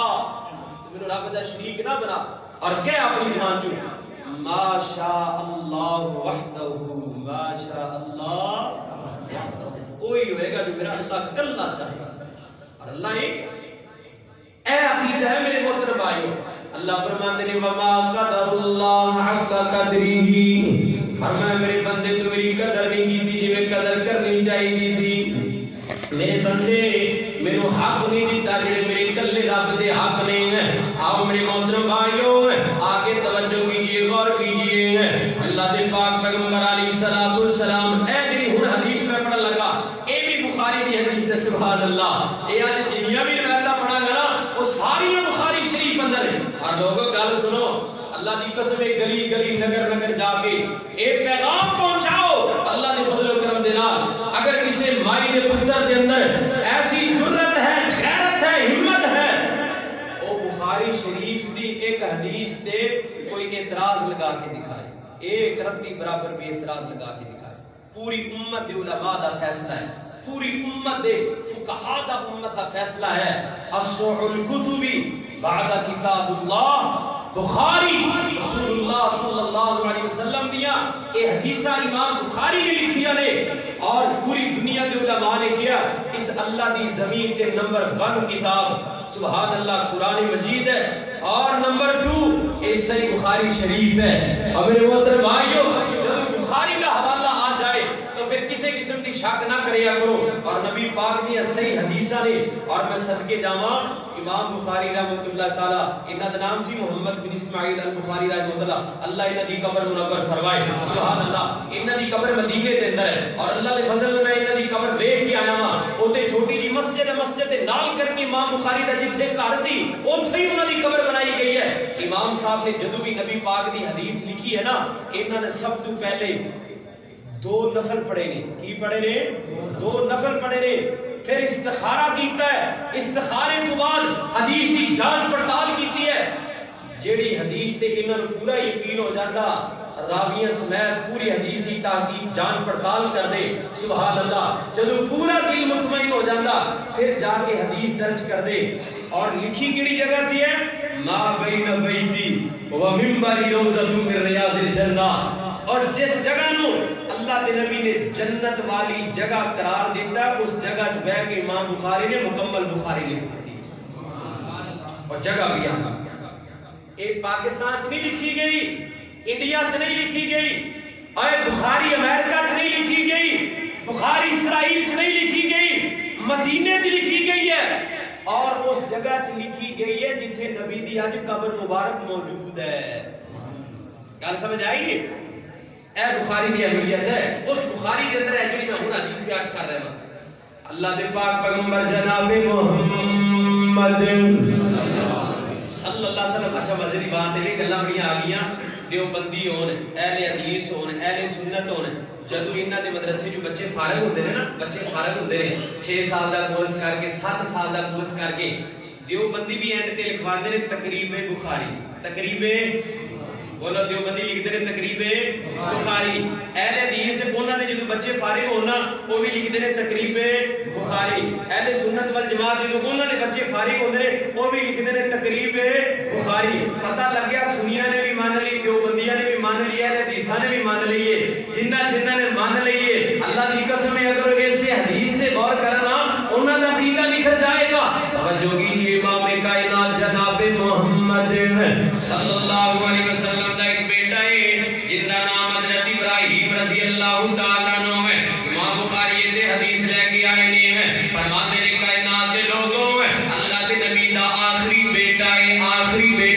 میرے رب دا شریک نہ بنا. اور کیا اپنی زبان چوں ما شاء اللہ وحدہ ما شاء اللہ وہی ہوئے گا جو میرا اللہ کلا چاہے اور اللہ ایک اے عقیدہ ہے میرے محترم بھائیو. اللہ فرماتے ہیں وما قدر اللہ حق قدرہ. فرمایا میرے بندے تو میری قدر نہیں کی تھی جی میں قدر کرنی چاہیے سی. میرے بندے میرے حق نہیں دیتا جڑے میرے کلے رب دے حق نہیں. آؤ میرے محترم بھائیو آگے توجہ کیجئے غور کیجئے. اللہ دے پاک پیغمبر علیہ الصلوۃ والسلام اے جڑی ہن حدیث میں پڑھن لگا اے بھی بخاری دی حدیث ہے. سبحان اللہ. اے اج جنیاں بھی روایتاں پڑھا گا نا وہ ساری بخاری شریف اندر ہیں. اور لوگوں گل سنو اللہ دی قسم گلی گلی نگر نگر جا کے اے پیغام پہنچاؤ اللہ دے فضل و کرم دے نال. اگر کسی مائی دے پتر دے اندر ایسی جرت ہے غیرت ہے ہمت ہے او بخاری شریف دی ایک حدیث تے کوئی اعتراض لگا کے دکھائے. ایک رتی برابر بھی اعتراض لگا کے دکھائے. پوری امت دے علماء دا فیصلہ ہے. پوری امت دے فقہاء دا امت دا فیصلہ ہے. اصح الکتب بعد کتاب اللہ. بخاری رسول اللہ صلی اللہ علیہ وسلم دیا اے حدیثہ امام بخاری نے لکھیا نے اور پوری دنیا دے علماء نے کیا اس اللہ دی زمین تے نمبر 1 کتاب سبحان اللہ قرآن مجید ہے اور نمبر 2 اے صحیح بخاری شریف ہے. اور میرے محترم بھائیو جب بخاری کا حوالہ آ جائے تو پھر کسی قسم کی شک نہ کریا کرو. اور نبی پاک دی صحیح حدیثاں نے اور میں صدقے جاواں امام بخاری رحمۃ اللہ تعالی انہاں دا نام سی محمد بن اسماعیل البخاری رحمۃ اللہ. اللہ انہاں دی قبر منور فرمائے. سبحان اللہ. انہاں دی قبر مدینے دے اندر ہے اور اللہ دے فضل میں انہاں دی قبر دیکھ کے آیا ہاں. اوتے چھوٹی جی مسجد دے نال کر کے امام بخاری دا جتھے گھر سی اوتھے ہی انہاں دی قبر بنائی گئی ہے. امام صاحب نے جدوں بھی نبی پاک دی حدیث لکھی ہے نا انہاں نے سب تو پہلے 2 نفل پڑھے نے. کی پڑھے نے 2 نفل پڑھے نے. پھر استخارہ کیتا ہے. استخارے تو بعد حدیث کی جانچ پڑتال کیتی ہے. جیڑی حدیث تے انہاں نوں پورا یقین ہو جاتا راویاں سمیت پوری حدیث دی تحقیق جانچ پڑتال کر دے. سبحان اللہ. جدوں پورا دل مطمئن ہو جاتا پھر جا کے حدیث درج کر دے. اور لکھی کیڑی جگہ تھی ہے ما بین بیتی و منبری روضۃ من ریاض الجنہ. اور جس جگہ نو اللہ کے نبی نے جنت والی جگہ قرار دیتا اس جگہ چ بیٹھ کے امام بخاری نے مکمل بخاری لکھ دی تھی. اور جگہ بھی آ اے پاکستان چ نہیں لکھی گئی, انڈیا چ نہیں لکھی گئی, اے بخاری امریکہ چ نہیں لکھی گئی, بخاری اسرائیل چ نہیں لکھی گئی, مدینے چ لکھی گئی ہے اور اس جگہ چ لکھی گئی ہے جتھے نبی دی اج قبر مبارک موجود ہے. گل سمجھ آئی؟ اے بخاری دی اہمیت ہے. اس بخاری کے اندر ہے جو میں ہن حدیث بیان کر رہا ہوں. اللہ دے پاک پیغمبر جناب محمد صلی اللہ علیہ وسلم. اچھا مزے دی بات ہے گلاں بڑیاں آ گئیاں. دیوبندی ہون اہل حدیث ہون اہل سنت ہون جدوں انہاں دے مدرسے جو بچے فارغ ہوندے نے نا بچے فارغ ہوندے نے 6 سال دا کورس کر کے 7 سال دا کورس کر کے دیوبندی بھی اینڈ تے لکھواندے نے تقریب بخاری. تقریب بولو دیوبندی لکھتے ہیں تقریب بخاری. اہل حدیث انہاں دے جدوں بچے فارغ ہونا وہ بھی لکھتے ہیں تقریب بخاری. اہل سنت والجماعت جدوں انہاں دے بچے فارغ ہوندے نے وہ بھی لکھتے ہیں تقریب بخاری. پتہ لگ گیا سنیاں نے بھی مان لی, دیوبندیاں نے بھی مان لی, اہل حدیثاں نے بھی مان لی ہے. جنہاں نے مان لی ہے اللہ دی قسم ہے اگر اس حدیث تے غور کرنا انہاں دا عقیدہ نکھر جائے گا. توجہ کیجیے امام کائنات جناب محمد صلی اللہ علیہ وسلم جن کا نام حضرت ابراہیم رضی اللہ تعالیٰ عنہ ہے. امام بخاری یہ حدیث لے کے آئے نہیں ہے. فرماتے ہیں کائنات کے لوگوں اللہ کے نبی دا آخری بیٹا ہے, آخری بیٹا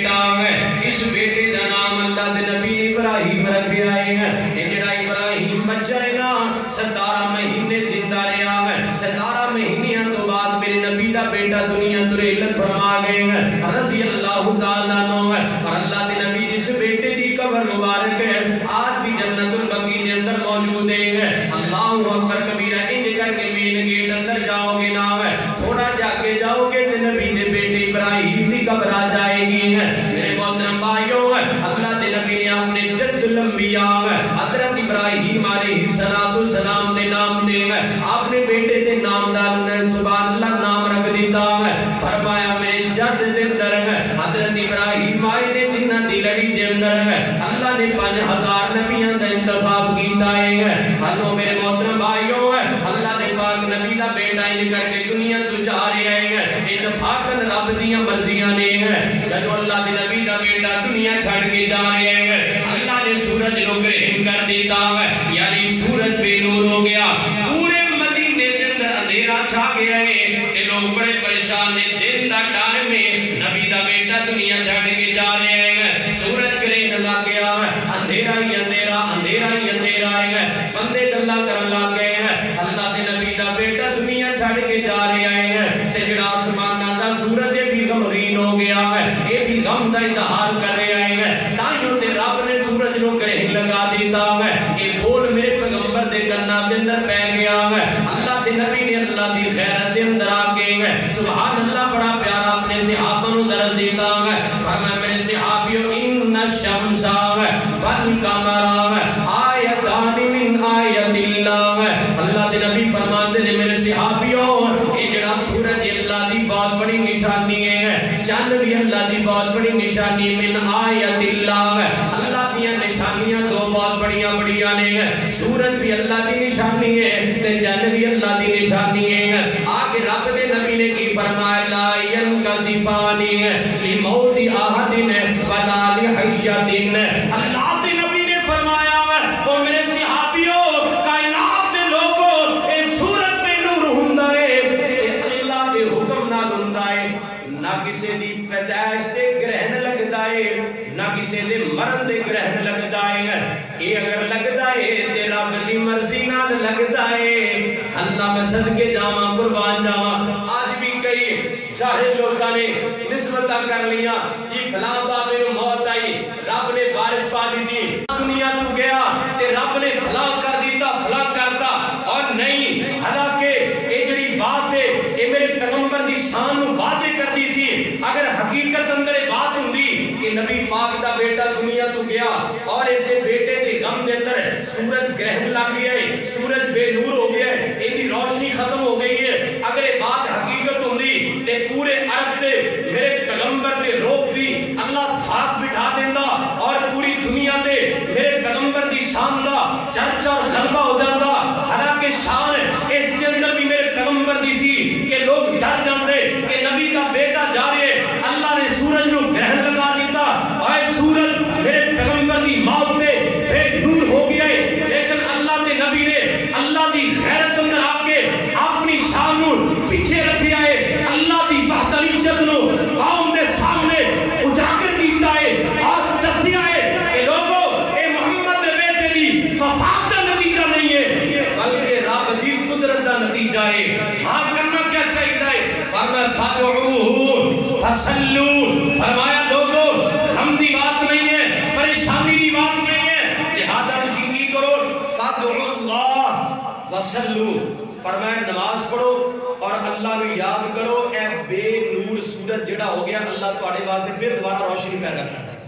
اللہ دے نبی نے ابراہیم رکھے آئے ہیں یہ جڑا ابراہیم بچہ ہے نا 17 مہینے زندہ رہا ہے 17 مہینیاں تو بعد میرے نبی دا بیٹا دنیا تو رحلت فرما گئے ہیں رضی اللہ تعالیٰ عنہ ہے اور اللہ دے نبی جس بیٹے دی قبر مبارک ہے آج بھی جنت البقیع دے اندر موجود ہے اللہ اکبر کبیرہ انج کر کے مین گیٹ اندر جاؤ گے نا تھوڑا جا کے جاؤ گے تے نبی دے بیٹے ابراہیم دی قبر آ جائے گی میرے محترم بھائیوں اللہ دے نبی نے اپنے جد الانبیاء حضرت ابراہیم علیہ السلام دے نام دے آپ نے بیٹے دے نام دار سبحان اللہ نام رکھ دیتا فرمایا میرے جد دے اندر حضرت ابراہیم آئے نے جنہ دی لڑی دے اندر اللہ نے 5000 نبیوں کا انتخاب کیتا ہے ہلو میرے محترم بھائیوں اللہ نے پاک نبی دا بیٹا ان کر کے دنیا تو جا رہے ہیں اتفاقاً رب دیاں مرضیاں نے جب اللہ دے نبی دا بیٹا دنیا چھڑ کے جا رہے ہیں اللہ نے سورج کو گرہن کر دیتا ہے یعنی سورج بے نور ہو گیا پورے مدینے کے اندر اندھیرا چھا گیا ہے کہ لوگ بڑے پریشان ہیں دن دا ٹائم میں نبی دا بیٹا دنیا چھڑ کے جا رہے ہیں سورج گرہن لگ گیا اندھیرا ہی اندھیرا اندھیرا ہی اندھیرا ہے بندے گلا کرن لگ گئے ہیں اللہ دے نبی دا بیٹا دنیا چھڑ کے جا رہے ہیں تے جڑا آسمان دا سورج بھی غمگین ہو گیا ہے یہ بھی غم دا اظہار کر رہے ہیں تائیوں تے رب نے سورج کو گرہن لگا دیتا ہے یہ بول میرے پیغمبر دے کنا دے اندر پہ گیا ہے اللہ دے نبی نے اللہ دی خیرت دے اندر آ گئے ہیں سبحان اللہ بڑا پیارا اپنے صحابہ نو درس دیتا ہے فرمایا میرے صحابیوں ان الشمس والقمر آیتان من آیت اللہ اللہ دے نبی فرماتے ہیں میرے صحابیوں یہ جڑا سورج اللہ دی بہت بڑی نشانی ہے چاند بھی اللہ دی بہت بڑی نشانی من آیت اللہ اللہ دی نشانیاں دو بہت بڑیاں بڑیاں نے سورج بھی اللہ دی نشانی ہے تے چاند بھی اللہ دی نشانی ہے آگے رب دے نبی نے کی فرمایا لا ينقصفان لموت احد ولا لحیۃ اللہ دے نبی نے فرمایا او میرے صحابیوں کائنات دے لوگوں اے سورج میں نور ہوندا ہے اے اللہ دے حکم نال ہوندا ہے نہ کسی دی پیدائش تے گرہن لگدا ہے نہ کسی دے مرن تے گرہن لگدا ہے اے اگر لگدا ہے تے رب دی مرضی نال لگدا ہے اللہ میں صدقے جاواں قربان جاواں آج بھی کئی جاہل لوگاں نے نسبتاں کر لیا جی فلاں بابے نو موت آئی رب نے بارش پا دی تھی دنیا تو گیا تے رب نے فلاں کر دیتا فلاں کرتا اور نہیں حالانکہ یہ جڑی بات ہے یہ میرے پیغمبر دی شان نو واضح کر دی سی اگر حقیقت اندر یہ بات ہوندی کہ نبی پاک دا بیٹا دنیا تو گیا اور اسے بیٹے دے غم دے اندر سورج گرہن لگ گیا ہے سورج بے نور ہو گیا ہے ان کی روشنی ختم ہو گئی ہے اگر یہ بات حقیقت ہوندی تے پورے عرب دے میرے پیغمبر دے روپ دی اللہ تھاک بٹھا دیندا اور پوری دنیا دے میرے پیغمبر دی شان دا چرچا اور غلبہ ہو جاتا حالانکہ شان اس کے اندر بھی میرے پیغمبر دی سی کہ لوگ ڈر جاندے کہ نبی کا بیٹا جا رہے اللہ نے سورج نو گرہن لگا دیتا اور سورج میرے پیغمبر دی موت پہ بے نور ہو گیا ہے لیکن اللہ کے نبی نے اللہ دی غیرت اندر آ کے اپنی شان نو پیچھے رکھیا ہے اللہ دی وحدانیت نو قوم دے سامنے اجاگر کیتا ہے اور دسیا ہے کہ لوگوں اے محمد دے بیٹے دی وفات دا نتیجہ نہیں ہے بلکہ رب دی قدرت دا نتیجہ ہے ہاں کرنا کیا چاہیے ہے فرمایا فادعوہ فصلوا فرمایا لوگوں غم دی بات نہیں ہے پریشانی دی بات نہیں ہے لہذا تسی کی کرو فادعوا اللہ وصلوا فرمایا نماز پڑھو اور اللہ کو یاد کرو اے بے نور سورج جڑا ہو گیا اللہ تواڈے واسطے پھر دوبارہ روشنی پیدا کرتا ہے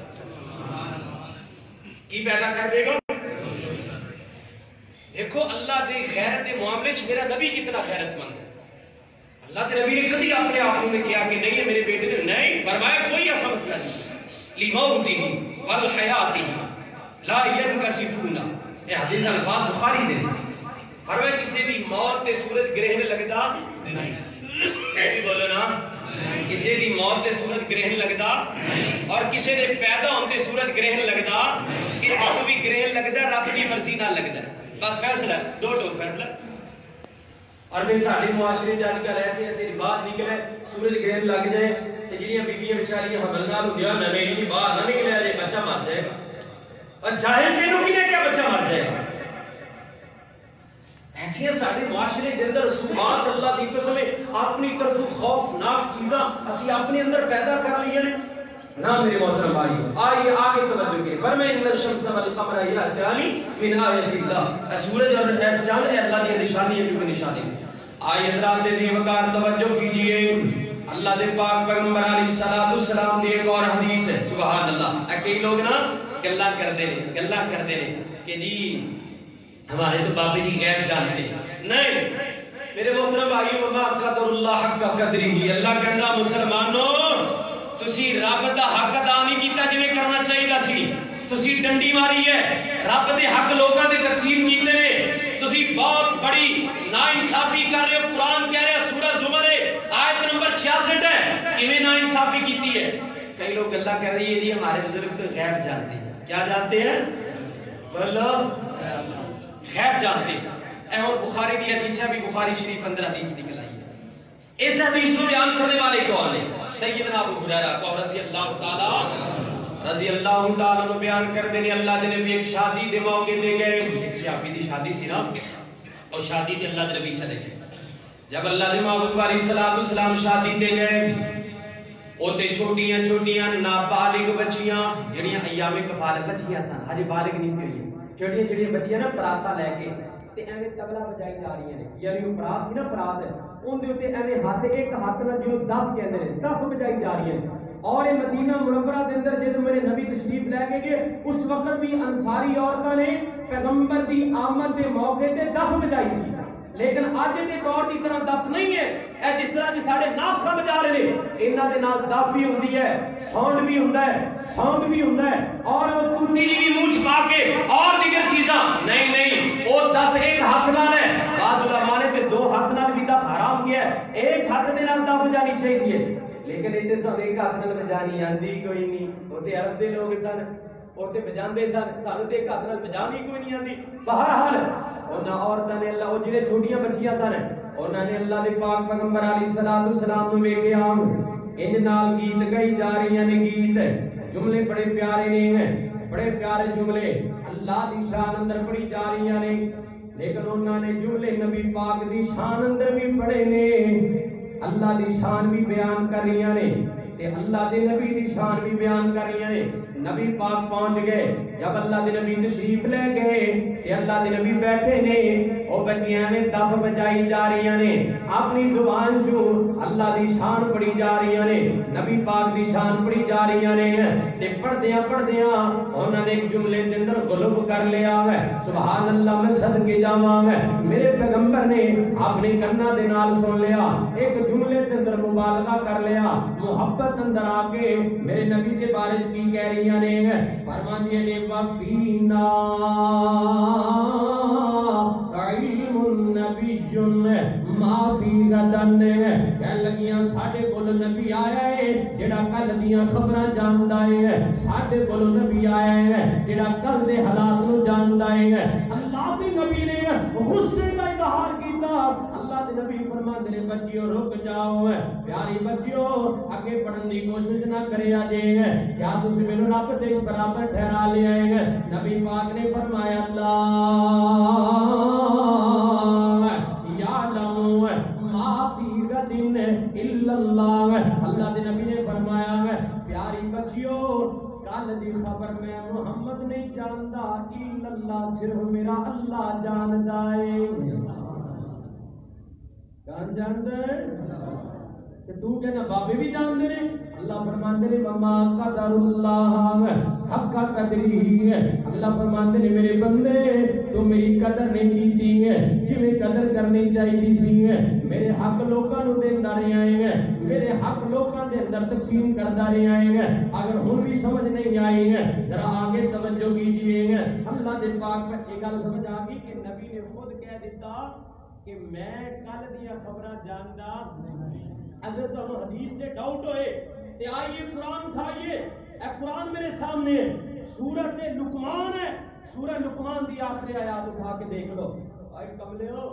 کی پیدا کر دے گا دیکھو اللہ دی غیرت دے معاملے چ میرا نبی کتنا غیرت مند ہے اللہ کے نبی نے کبھی اپنے آپ نے کیا کہ نہیں ہے میرے بیٹے نے نہیں فرمایا کوئی ایسا مسئلہ نہیں لموتہ والحیاتہ لا ينکسفون یہ حدیث الفاظ بخاری دے فرمایا کسی بھی موت تے سورج گرہن لگدا نہیں کہتی بولو نا کسی دی موت تے سورج گرہن لگدا اور کسی دے پیدا ہوندے سورج گرہن لگدا کہ جو بھی گرہن لگدا رب دی مرضی نال لگدا بس فیصلہ دو ٹوک فیصلہ اور میں ساڑھے معاشرے جان کر ایسے رواج نکلے سورج گرہن لگ جائے تو جڑیاں بیویاں بیچاریاں حمل نال ہو گیا نہ میری باہر نہ نکلے جائے بچہ مر جائے گا اور جاہل تینوں کی نے کیا بچہ مر جائے گا. ایسے سارے معاشرے کے اندر سبحان اللہ دی قسم اپنی طرف خوفناک چیزاں اسی اپنے اندر پیدا کر لیے نے. نہ میرے محترم بھائی آئیے آگے توجہ کریں. فرمائے ان الشمس والقمر آیاتان من آیات اللہ. سورج اور چاند ہے اللہ کی نشانی ہے. کیوں نشانی؟ آئیے حضرات ذی وقار توجہ کیجئے. اللہ دے پاک پیغمبر علیہ السلام دی ایک اور حدیث ہے. سبحان اللہ. کئی لوگ نا گلا کرتے ہیں کہ جی ہمارے تو بابے جی غیب جانتے ہیں. نہیں میرے محترم بھائی وما قدر اللہ حق قدرہ. اللہ کہتا مسلمانوں تسی رب دا حق ادا نہیں کیتا جویں کرنا چاہیے سی. تسی ڈنڈی ماری ہے رب دے حق لوگاں دے تقسیم کیتے نے. تسی بہت بڑی ناانصافی کر رہے ہو. قرآن کہہ رہا ہے سورہ زمر آیت نمبر 66 ہے کیویں ناانصافی کیتی ہے. کئی لوگ اللہ کہہ رہی ہے جی ہمارے بزرگ تو غیب جانتے ہیں. کیا جانتے ہیں؟ بولو غیب جانتے ہیں. اے اور بخاری دی حدیث ہے بھی بخاری شریف اندر حدیث نکل آئی ہے. اس حدیث کو بیان کرنے والے کون ہیں؟ سیدنا ابو ہریرہ کو رضی اللہ تعالی عنہ بیان کر دے. اللہ دے نبی ایک شادی دے موقع دے گئے. ایک صحابی دی شادی سی نا اور شادی تے اللہ دے نبی چلے گئے. جب اللہ دے محبوب علیہ السلام شادی تے گئے اوتے چھوٹیاں چھوٹیاں نابالغ بچیاں جڑیاں ایام کفالت بچیاں سن ہجے بالغ نہیں سی ہوئی. چھوٹیاں چھوٹیاں بچیاں نا پراتا لے کے تے ایویں تبلا بجائی جا رہی ہیں. یعنی وہ پرات سی نا پرات اون دے اوتے ایویں ہاتھ ایک ہاتھ نال جنوں دف کہندے نے دف بجائی جا رہی ہیں. اور یہ مدینہ منورہ کے اندر جب میرے نبی تشریف لے کے گئے اس وقت بھی انصاری عورتوں نے پیغمبر دی آمد کے موقع تے دف بجائی سی. لیکن اج کے دور کی طرح دف نہیں ہے. اے جس طرح جی ساڈے ناخا بجا رہے ہیں انہاں دے نال دف بھی ہوندی ہے ساؤنڈ بھی ہوندا ہے ساؤنڈ بھی ہوندا ہے اور وہ تُتی جی بھی منہ چھپا کے اور دیگر چیزاں نہیں وہ دف ایک ہاتھ نال ہے. بعض علماء نے تے دو ہاتھ نال بھی دف حرام کیا ہے. ایک ہاتھ دے نال دف بجانی چاہیے. لیکن اتنے سب ایک ہاتھ نال بجانی آندی کوئی نہیں. وہ تے عرب دے لوگ سن وہ تے بجاندے سن. سانو تے ایک ہاتھ نال بجانی کوئی نہیں آندی. بہرحال انہاں عورتاں نے اللہ وہ جڑے چھوٹیاں بچیاں سن انہاں نے اللہ دے پاک پیغمبر علیہ السلام نو ویکھیا انج نال گیت گائی جا رہی ہیں. گیت جملے بڑے پیارے نے بڑے پیارے جملے اللہ دی شان اندر پڑھی جا رہی ہیں. لیکن انہاں نے جملے نبی پاک دی شان اندر بھی پڑھے نے. اللہ دی شان بھی بیان کر رہی ہیں تے اللہ دے نبی دی شان بھی بیان کر رہی ہیں. نبی پاک پہنچ گئے جب اللہ دے نبی تشریف لے گئے تے اللہ دے نبی بیٹھے نے او بچیاں میں دف بجائی جا رہی ہیں اپنی زبان جو اللہ دی شان پڑھی جا رہی ہیں. نبی پاک دی شان پڑھی جا رہی ہیں تے پڑھدیاں انہاں نے ایک جملے دے اندر غلب کر لیا ہے. سبحان اللہ میں صدقے جاواں میرے پیغمبر نے اپنے کنا دے نال سن لیا ایک جملے دے اندر مبالغہ کر لیا محبت اندر آ کے میرے نبی کے بارے کی کہہ رہی ہیں. فرماندی نے وفینا علم النبی ما فی غدن کہن لگیاں ساڈے کول نبی آیا ہے جڑا کل دیاں خبراں جاندا ہے. ساڈے کول نبی آیا ہے جڑا کل دے حالات نو جاندا ہے. اللہ دے نبی نے غصے دا اظہار کیتا. اللہ دے نبی فرماندے نے بچیو رک جاؤ پیاری بچیو اگے پڑھن دی کوشش نہ کریا جے. کیا تسی مینوں رب دے برابر ٹھہرا لیا ہے؟ نبی پاک نے فرمایا اللہ یعلم ما فی غد الا اللہ. اللہ دے نبی نے فرمایا پیاری بچیو کل دی خبر میں محمد نہیں جاندا الا اللہ صرف میرا اللہ جاندا ہے. کون جاندا ہے؟ کہ تو کہنا بابے بھی جانتے ہیں. اللہ فرماندے نے وما قدر اللہ حق قدری. اللہ فرماندے نے میرے بندے تو میری قدر نہیں کیتی ہے جویں قدر کرنی چاہیے سی. میرے حق لوکاں نو دیندا رہیا ہے میرے حق لوکاں دے اندر تقسیم کردا رہیا ہے. اگر ہن بھی سمجھ نہیں آئی ہے ذرا آگے توجہ کیجئے. اللہ دے پاک پر ایک گل سمجھ آ گئی کہ نبی نے خود کہہ دیتا کہ میں کل دیا خبراں جاندا نہیں. اگر تو حدیث سے ڈاؤٹ ہوئے تے آئیے قرآن اٹھائیے. اے قرآن میرے سامنے ہے سورۃ لقمان ہے. سورہ لقمان دی آخری آیات اٹھا کے دیکھ لو. آئے کملے ہو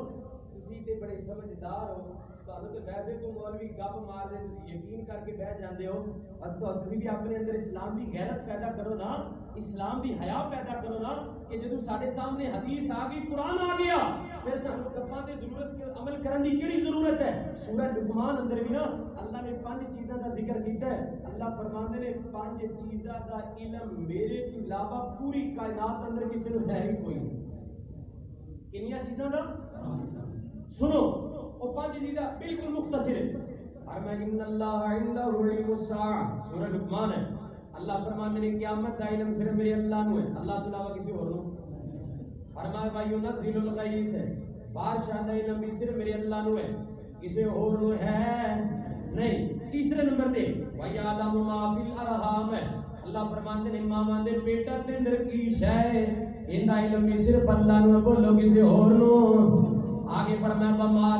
تسی تے بڑے سمجھدار ہو. تانوں تے ویسے تو مولوی گپ مار دے تسی یقین کر کے بیٹھ جاندے ہو. اور تسی بھی اپنے اندر اسلام دی غیرت پیدا کرو نا. اسلام دی حیا پیدا کرو نا کہ جدوں ساڈے سامنے حدیث آ گئی قرآن آ گیا پھر سانوں گپاں تے ضرورت عمل کرن دی کیڑی ضرورت ہے. سورہ لقمان اندر بھی نا اللہ نے 5 چیزاں دا ذکر کیتا ہے. اللہ فرماندے نے 5 چیزاں دا علم میرے علاوہ پوری کائنات اندر کسی نوں ہے ہی کوئی نہیں. کنیاں چیزاں دا سنو او 5 چیزاں بالکل مختصر ہے. فرمایا ان اللہ عنده علم الساعہ سورہ لقمان ہے. اللہ فرماندے نے قیامت دا علم صرف میرے اللہ نو ہے, اللہ کے علاوہ کسی اور نو. فرمایا وَيُنَزِّلُ الْغَيْثَ بارشاہ دا علم بھی صرف میرے اللہ نو ہے, کسی اور نو ہے نہیں. تیسرے نمبر تے وَيَعْلَمُ مَا فِي الْأَرْحَامِ اللہ فرماندے نے ماواں دے پیٹاں دے اندر کی شے ہے ایندا علم بھی صرف اللہ نو, بولو کسی اور نو. آگے فرمایا وَمَا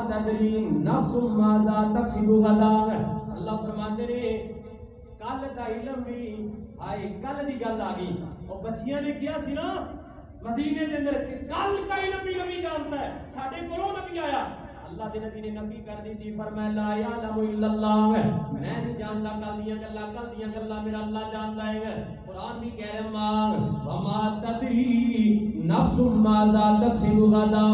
تَدْرِي نَفْسٌ مَاذَا تَكْسِبُ غَدًا اللہ فرماندے نے کل دا علم بھی ہائے کل دی گل آ گئی. اور بچیاں نے کیا سی نا مدینے دے اندر کہ کل کا علم بھی نبی جانتا ہے. ساڈے کولوں نبی آیا اللہ دے نبی نے نفی کر دی تھی. فرمایا لا یعلم الا اللہ میں نہیں جانتا کل دیاں گلاں میرا اللہ جانتا ہے. قرآن بھی کہہ رہا وما تدری نفس ماذا تکسب غدا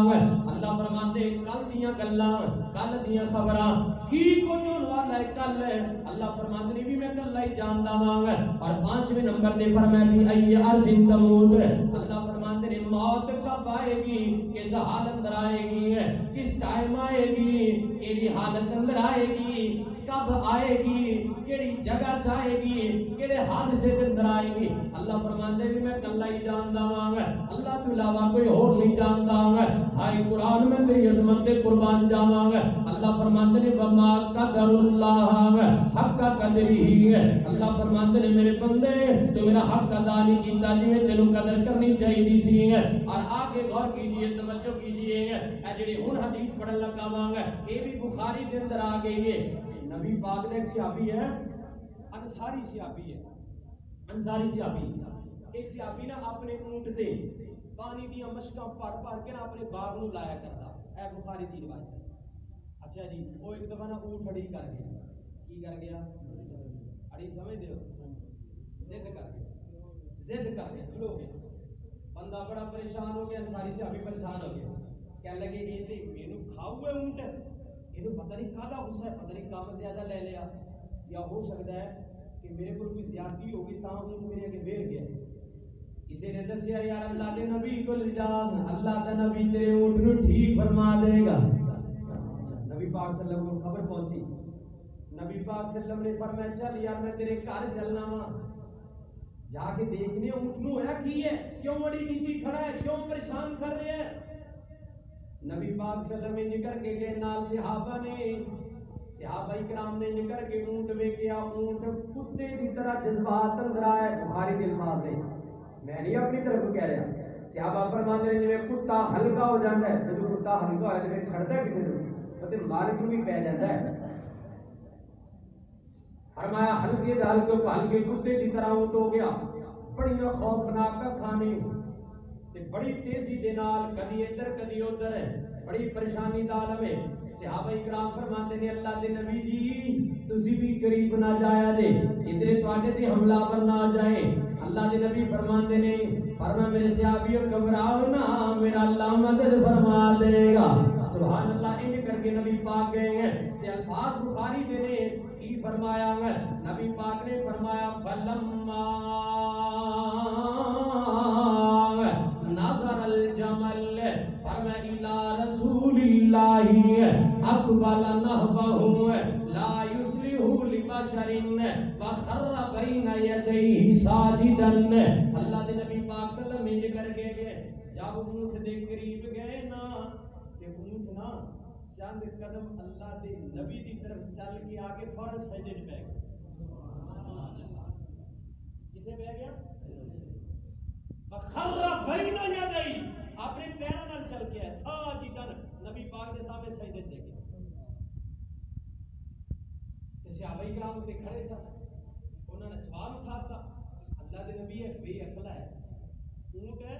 اللہ فرماتے کل دیاں گلاں کل دیاں خبراں کی کچھ ہون والا ہے کل اللہ فرماتے بھی میں کل ہی جاندا ہاں. اور 5ویں نمبر تے فرمایا بھی ای ارض تموت اللہ فرماتے نے موت کب آئے گی, کس حالت اندر آئے گی, کس ٹائم آئے گی, کیڑی حالت اندر آئے گی, کب آئے گی, کیڑی جگہ چاہے گی, کیڑے حادثے کے اندر آئے گی. اللہ فرماندے بھی میں کلا ہی جاندا ہاں, اللہ تو علاوہ کوئی اور نہیں جاندا ہاں. ہائے قرآن میں تیری عظمت تے قربان جاواں. اللہ فرماندے نے وما قدر اللہ حق قدرہ اللہ فرماندے نے میرے بندے تو میرا حق ادا نہیں کیتا جویں تینوں قدر کرنی چاہیے سی. اور آگے غور کیجئے توجہ کیجئے اے جڑی ہن حدیث پڑھن لگا واں اے بھی بخاری دے اندر آ گئی ہے. نبی پاک نے ایک صحابی ہے انصاری صحابی ہے, انصاری صحابی ایک صحابی نا اپنے اونٹ تے پانی دیا مشکاں پڑ کے نا اپنے باغ نو لایا کرتا. اے بخاری دی روایت ہے. اچھا جی وہ ایک دفعہ نا اونٹ اڑی کر گیا. کی کر گیا؟ اڑی سمجھ دے ضد کر گیا کھلو گیا. بندہ بڑا پریشان ہو گیا, انصاری صحابی پریشان ہو گیا. کہنے لگے یہ مینوں کھاؤ ہے اونٹ, یہ پتہ نہیں کاہدا غصہ ہے, پتہ نہیں کام زیادہ لے لیا, یا ہو سکتا ہے کہ میرے کو کوئی زیادتی ہوگی تا اونٹ میرے اگے بیٹھ گیا. کسی نے دسیا یار اللہ کے نبی کو لے جا, اللہ کا نبی تیرے اونٹ نو ٹھیک فرما دے گا. نبی پاک صلی اللہ علیہ وسلم کو خبر پہنچی. نبی پاک صلی اللہ علیہ وسلم نے فرمایا چل یار میں تیرے گھر چلنا وا, جا کے دیکھنے اونٹ نو ہویا کی ہے, کیوں بڑی نیتی کھڑا ہے, کیوں پریشان کر رہے ہیں. نبی پاک صلی اللہ علیہ وسلم نکل کے گئے نال صحابہ نے, صحابہ کرام نے نکل کے اونٹ ویکھیا. اونٹ کتے کی طرح جذبات اندر آئے. بخاری کے الفاظ ہیں, میں نہیں اپنی طرف کہہ رہا. صحابہ فرماتے ہیں جویں کتا ہلکا ہو جاتا ہے, جب کتا ہلکا ہو جائے تو چھڑتا ہے کسی کو, تے مالک کو بھی پی جاتا ہے. فرمایا ہلکے کتے کی طرح اونٹ ہو گیا. بڑی خوفناک کھانے تے بڑی تیزی دے نال کدی ادھر کدی ادھر ہے, بڑی پریشانی دا عالم ہے. صحابہ کرام فرماتے ہیں اللہ دے نبی جی تسی بھی قریب نہ جایا جے, ادھر تواڈے تے حملہ ور نہ آ جائے. اللہ دے نبی فرماتے ہیں فرمایا میرے صحابیو گھبراؤ نہ, میرا اللہ مدد فرما دے گا. سبحان اللہ. ان کر کے نبی پاک گئے ہیں تے الفاظ بخاری دے نے کی فرمایا ہے. نبی پاک نے فرمایا فلما نظر الجمل فرمایا الى رسول اللہ اقبل نحبہ لا یصلح لبشر وخر بین یدیہ ساجدا. اللہ دے نبی پاک صلی اللہ علیہ وسلم کر کے گئے. جب اونٹ دے قریب گئے نا کہ اونٹ نا چند قدم اللہ دے نبی دی طرف چل کے آگے فوراً سجدے پہ گیا. کتنے پہ گیا؟ خر بین یدیہ, اپنے پیروں نال چل کے ہے ساجدن, نبی پاک دے سامنے سجدے تے گیا. تے صحابہ کرام تے کھڑے سن, انہوں نے سوال اٹھاتا اللہ دے نبی ہے بے عقل ہے, اونٹ ہے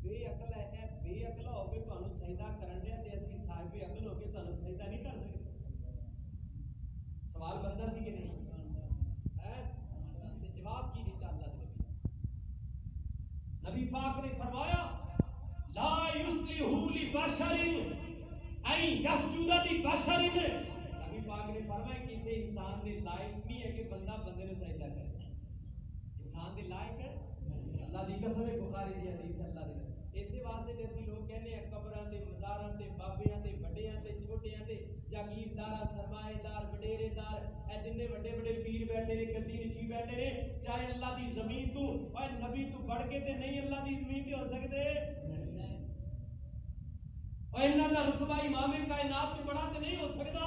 بے عقل ہے, بے عقل ہو کے تانوں سجدہ کرن دے تے اسی صاحب عقل ہو کے تانوں سجدہ نہیں کر سکتے. سوال بنتا سی کہ نہیں ہے؟ نبی پاک نے فرمایا لا یصلحو لبشر ان یسجد لبشر. نبی پاک نے فرمایا کسی انسان کے لائق نہیں ہے کہ بندہ بندے نے سجدہ کرے. انسان کے لائق ہے اللہ دی قسم ہے. بخاری دی حدیث اللہ دی. اسی واسطے جیسے لوگ کہنے ہیں قبراں تے مزاراں تے بابیاں تے بڑیاں تے چھوٹیاں تے جاگیردار سرمایہ دار وڈیرے دار اے جنے بڑے بڑے پیر بیٹھے نے گدی نشی بیٹھے نے چاہے اللہ دی زمین تو اور نبی تو بڑھ کے تے نہیں اللہ دی زمین تے ہو سکتے اور انہاں دا رتبہ امام کائنات تو بڑا تے نہیں ہو سکتا.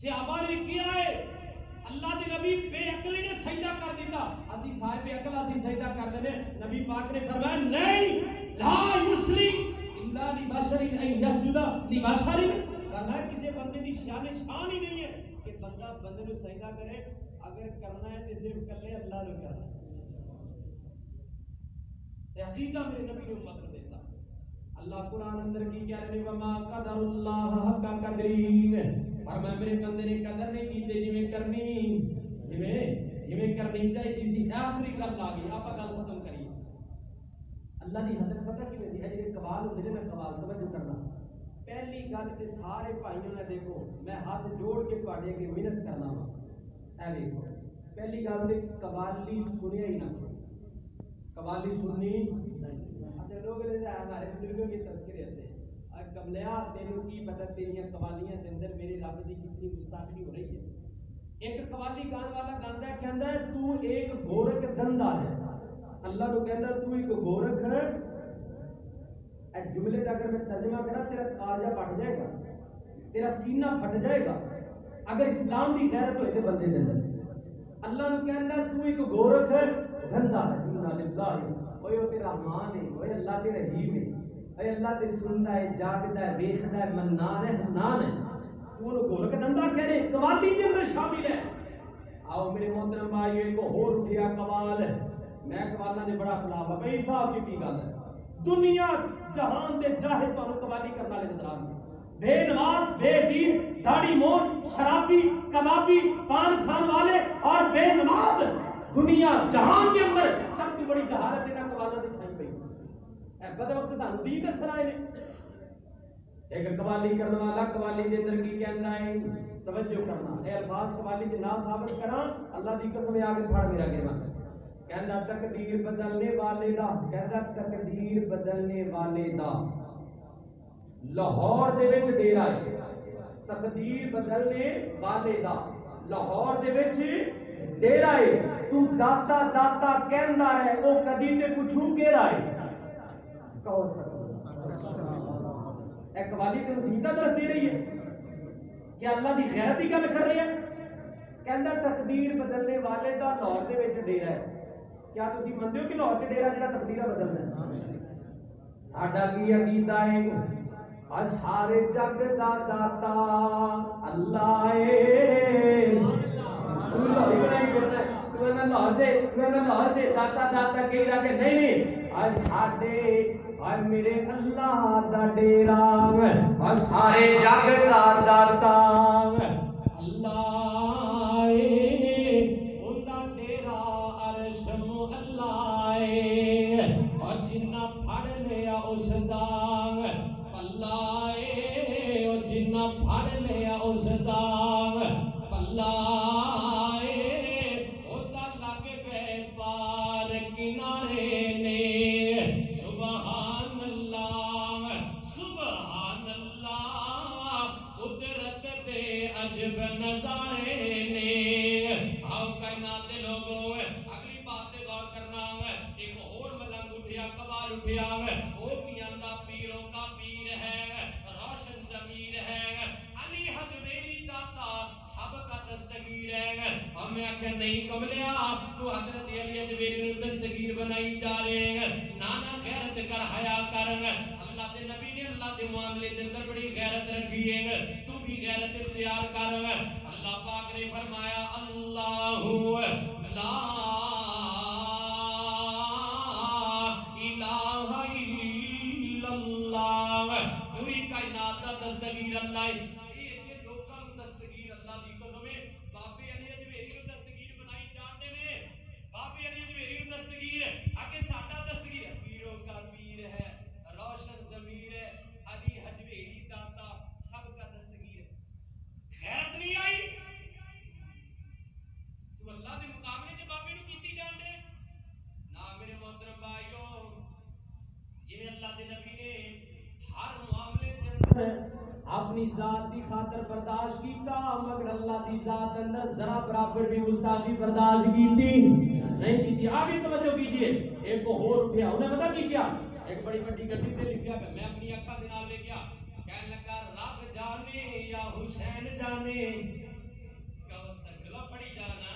صحابہ نے کیا ہے اللہ دے نبی بے عقلی نے سجدہ کر دیتا. اسی صاحب عقل اسی سجدہ کر دینے. نبی پاک نے فرمایا نہیں لا یسلی الا لبشر ان یسجد لبشر. کرنا کسی بندے کی شان ہی نہیں ہے کہ بندہ بندے کو سجدہ کرے. اگر کرنا ہے تو صرف کلے اللہ نے کرنا ہے. عقیدہ میرے نبی نے امت کو دیتا. اللہ قرآن اندر کی کیا رہے وما قدر اللہ حق قدرین. فرمایا میرے بندے نے قدر نہیں کی جویں کرنی جویں کرنی چاہیے سی. آخری گل آ گئی آپ گل ختم کریے. اللہ کی حضرت پتہ کی ہوتی ہے جی قوال ہوتے ہیں نا قوال توجہ کرنا. پہلی گل تے سارے بھائیوں نے دیکھو میں ہاتھ جوڑ کے تواڈے اگے محنت کرنا وا. اے دیکھو پہلی گل تے قوالی سنیا ہی نہ کرو. قوالی سننی اچھا لوگ ہمارے بزرگوں کے تذکرے ہوتے ہیں کملیا تینوں کی پتہ تیریاں قوالیاں دے اندر میرے رب دی کتنی گستاخی ہو رہی ہے. ایک قوالی گان والا گاندا ہے کہندا ہے تو ایک گورکھ دندا ہے. اللہ کو کہندا تو ایک گورکھ ہے. اے جملے کا اگر میں ترجمہ کرا تیرا کالجہ پھٹ جائے گا تیرا سینہ پھٹ جائے گا اگر اسلام دی غیرت ہوئے تے بندے دے اندر. اللہ کو کہندا تو ایک گورکھ دندا ہے. انا للہ اوئے او تیرا رحمان ہے اوئے اللہ تے رحیم ہے اے اللہ تے سنتا ہے جاگتا ہے ویکھدا ہے منان ہے حنان ہے. تو انہوں گورکھ دندا کہہ رہے قوالی کے اندر شامل ہے. آؤ میرے محترم بھائی ایک اور اٹھیا قوال. میں قوالاں دے بڑا خلاف ہے بھائی صاحب کی گل ہے. دنیا جہان دے جاہے تانوں قوالی کرن والے نظر آندے بے نماز بے دین داڑھی مونڈ شرابی کبابی پان کھان والے اور بے نماز دنیا جہان کے اندر سب سے بڑی جہالت انہاں قوالاں دی چھائی پئی. اے بد وقت سانوں دین دس رہے نے. ایک قوالی کرنے والا قوالی دے اندر کی کہندا ہے توجہ کرنا. اے الفاظ قوالی دے نہ ثابت کراں اللہ دی قسم آ کے پھڑ میرا گرما. کہندا تقدیر بدلنے والے دا کہندا تقدیر بدلنے والے دا لاہور دے وچ ڈیرا ہے. تقدیر بدلنے والے دا لاہور دے وچ ڈیرا ہے. تو داتا داتا کہندا ہے او کدی تے پوچھوں کیڑا ہے. کہو اے قوالی تے مدینہ درس دے رہی ہے کیا اللہ دی غیرت دی گل کر رہی ہے. کہندا تقدیر بدلنے والے دا لاہور دے وچ ڈیرا ہے. کیا تسی منتے ہو کہ لاہور چ ڈیرا جڑا تقدیراں بدلنا ہے. ساڈا کی عقیدہ ہے سارے جگ دا داتا اللہ ہے. لاہور سے داتا داتا کہہ رہا کہ نہیں آج ساڈے اور میرے اللہ دا ڈیرا اور سارے جگ دا داتا اللہ ہے. اندا ڈیرا عرش اللہ ہے اور جنہ پھڑ لیا اس دا اللہ ہے اور جنہ پھڑ لیا اس دا اللہ ہے. اودا لگ گئے پار کنارے نے سبحان اللہ قدرت دے عجب نظارے نے. آؤ کائنات دے لوگوں اگلی بات تے غور کرنا. ایک اور ملنگ اٹھیا قوال اٹھیا او کی آندا پیروں کا پیر ہے روشن ضمیر ہے علی حجویری داتا سب کا دستگیر ہے. ہمیں آخر نہیں کملیا تو حضرت علی حجویری نے دستگیر بنائی جا رہے ہیں. نانا غیرت کر حیا کر. اللہ دے نبی نے اللہ دے معاملے دے اندر بڑی غیرت رکھی ہے تو بھی غیرت اختیار کر. اللہ پاک نے فرمایا اللہ لا الہ الا اللہ. پوری کائنات کا دستگیر اللہ ہے. یہ لوکاں نوں دستگیر اللہ دی قسم ہے. بابے علی حجویری نوں دستگیر بنائی جاندے نے. بابے علی حجویری نوں جی اللہ دے نبی نے ہر معاملے دے اندر اپنی ذات کی خاطر برداشت کیتا، مگر اللہ دی ذات اندر ذرا برابر بھی گستاخی برداشت کیتی نہیں کی. آگے توجہ کیجئے. ایک کو ہور اٹھیا، انہیں پتا کی کیا؟ ایک بڑی بڑی گڈی تے لکھیا کہ میں اپنی اکھاں دے نال ویکھیا، کہنے لگا رب جانے یا حسین جانے. کہ استغفر پڑھی جانا،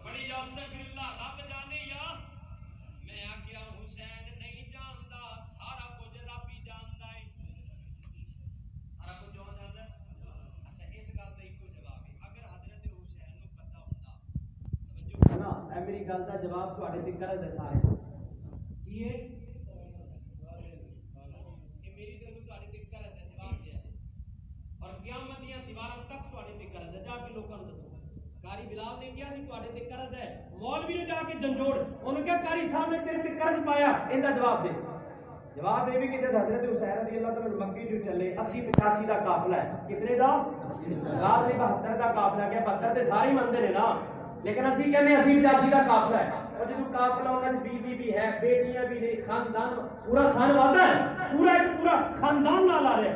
پڑھی جا استغفر اللہ. رب جانے یا میں آکھیا حسین نہیں جاندا، سارا کچھ رب ہی جاندا ہے. سارا کچھ جو جاندا ہے. اچھا اس گل دا ایک جواب ہے، اگر حضرت حسین نو پتہ ہوندا، توجہ نا اے میری گل دا جواب تواڈے تے کرز ہے سارے کی ہے کہ میری طرف تواڈے تے کرز ہے جواب دیا اور قیامت دیاں دیواراں تک تواڈے تے کرز ہے. جا کے لوکاں نوں دسو. قاری بلال نے کیا نہیں تواڈے تے قرض ہے. مولوی نے جا کے جھنجوڑ انہوں کیا قاری صاحب نے تیرے تے قرض پایا، ایندا جواب دے. جواب یہ بھی کہ حضرت حسین رضی اللہ تعالی مکی جو چلے 80-85 دا قافلہ ہے. کتنے دا؟ 72 دا قافلہ. کہ 72 تے سارے مندے نے نا، لیکن اسی کہنے 80-85 دا قافلہ ہے. اور جدوں قافلہ انہاں دی بیوی بھی ہے، بیٹیاں بھی نے، خاندان پورا خانوادہ ہے، پورا خاندان نال آ رہا ہے.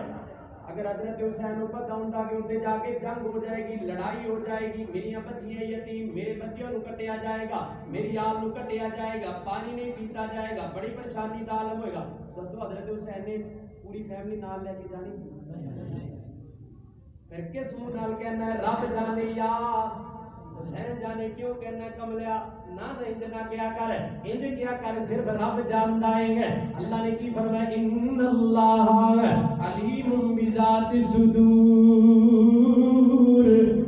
اگر حضرت حسین کو پتہ ہوندا کہ اتنے جا کے جنگ ہو جائے گی، لڑائی ہو جائے گی، میری بچیاں یتیم، میرے بچیوں کو کٹیا جائے گا، میری آل کو کٹیا جائے گا، پانی نہیں پیتا جائے گا، بڑی پریشانی کا عالم ہوئے گا، دوستو حضرت حسین نے پوری فیملی نال لے کے جانی. پھر کس منہ نال کہنا ہے رب جانے یا حسین جانے؟ کیوں کہنا ہے کملیا؟ نہ انج نہ کیا کر، انج کیا کر، صرف رب جانتا ہے. اللہ نے کی فرمایا ان اللہ علیم بذات الصدور.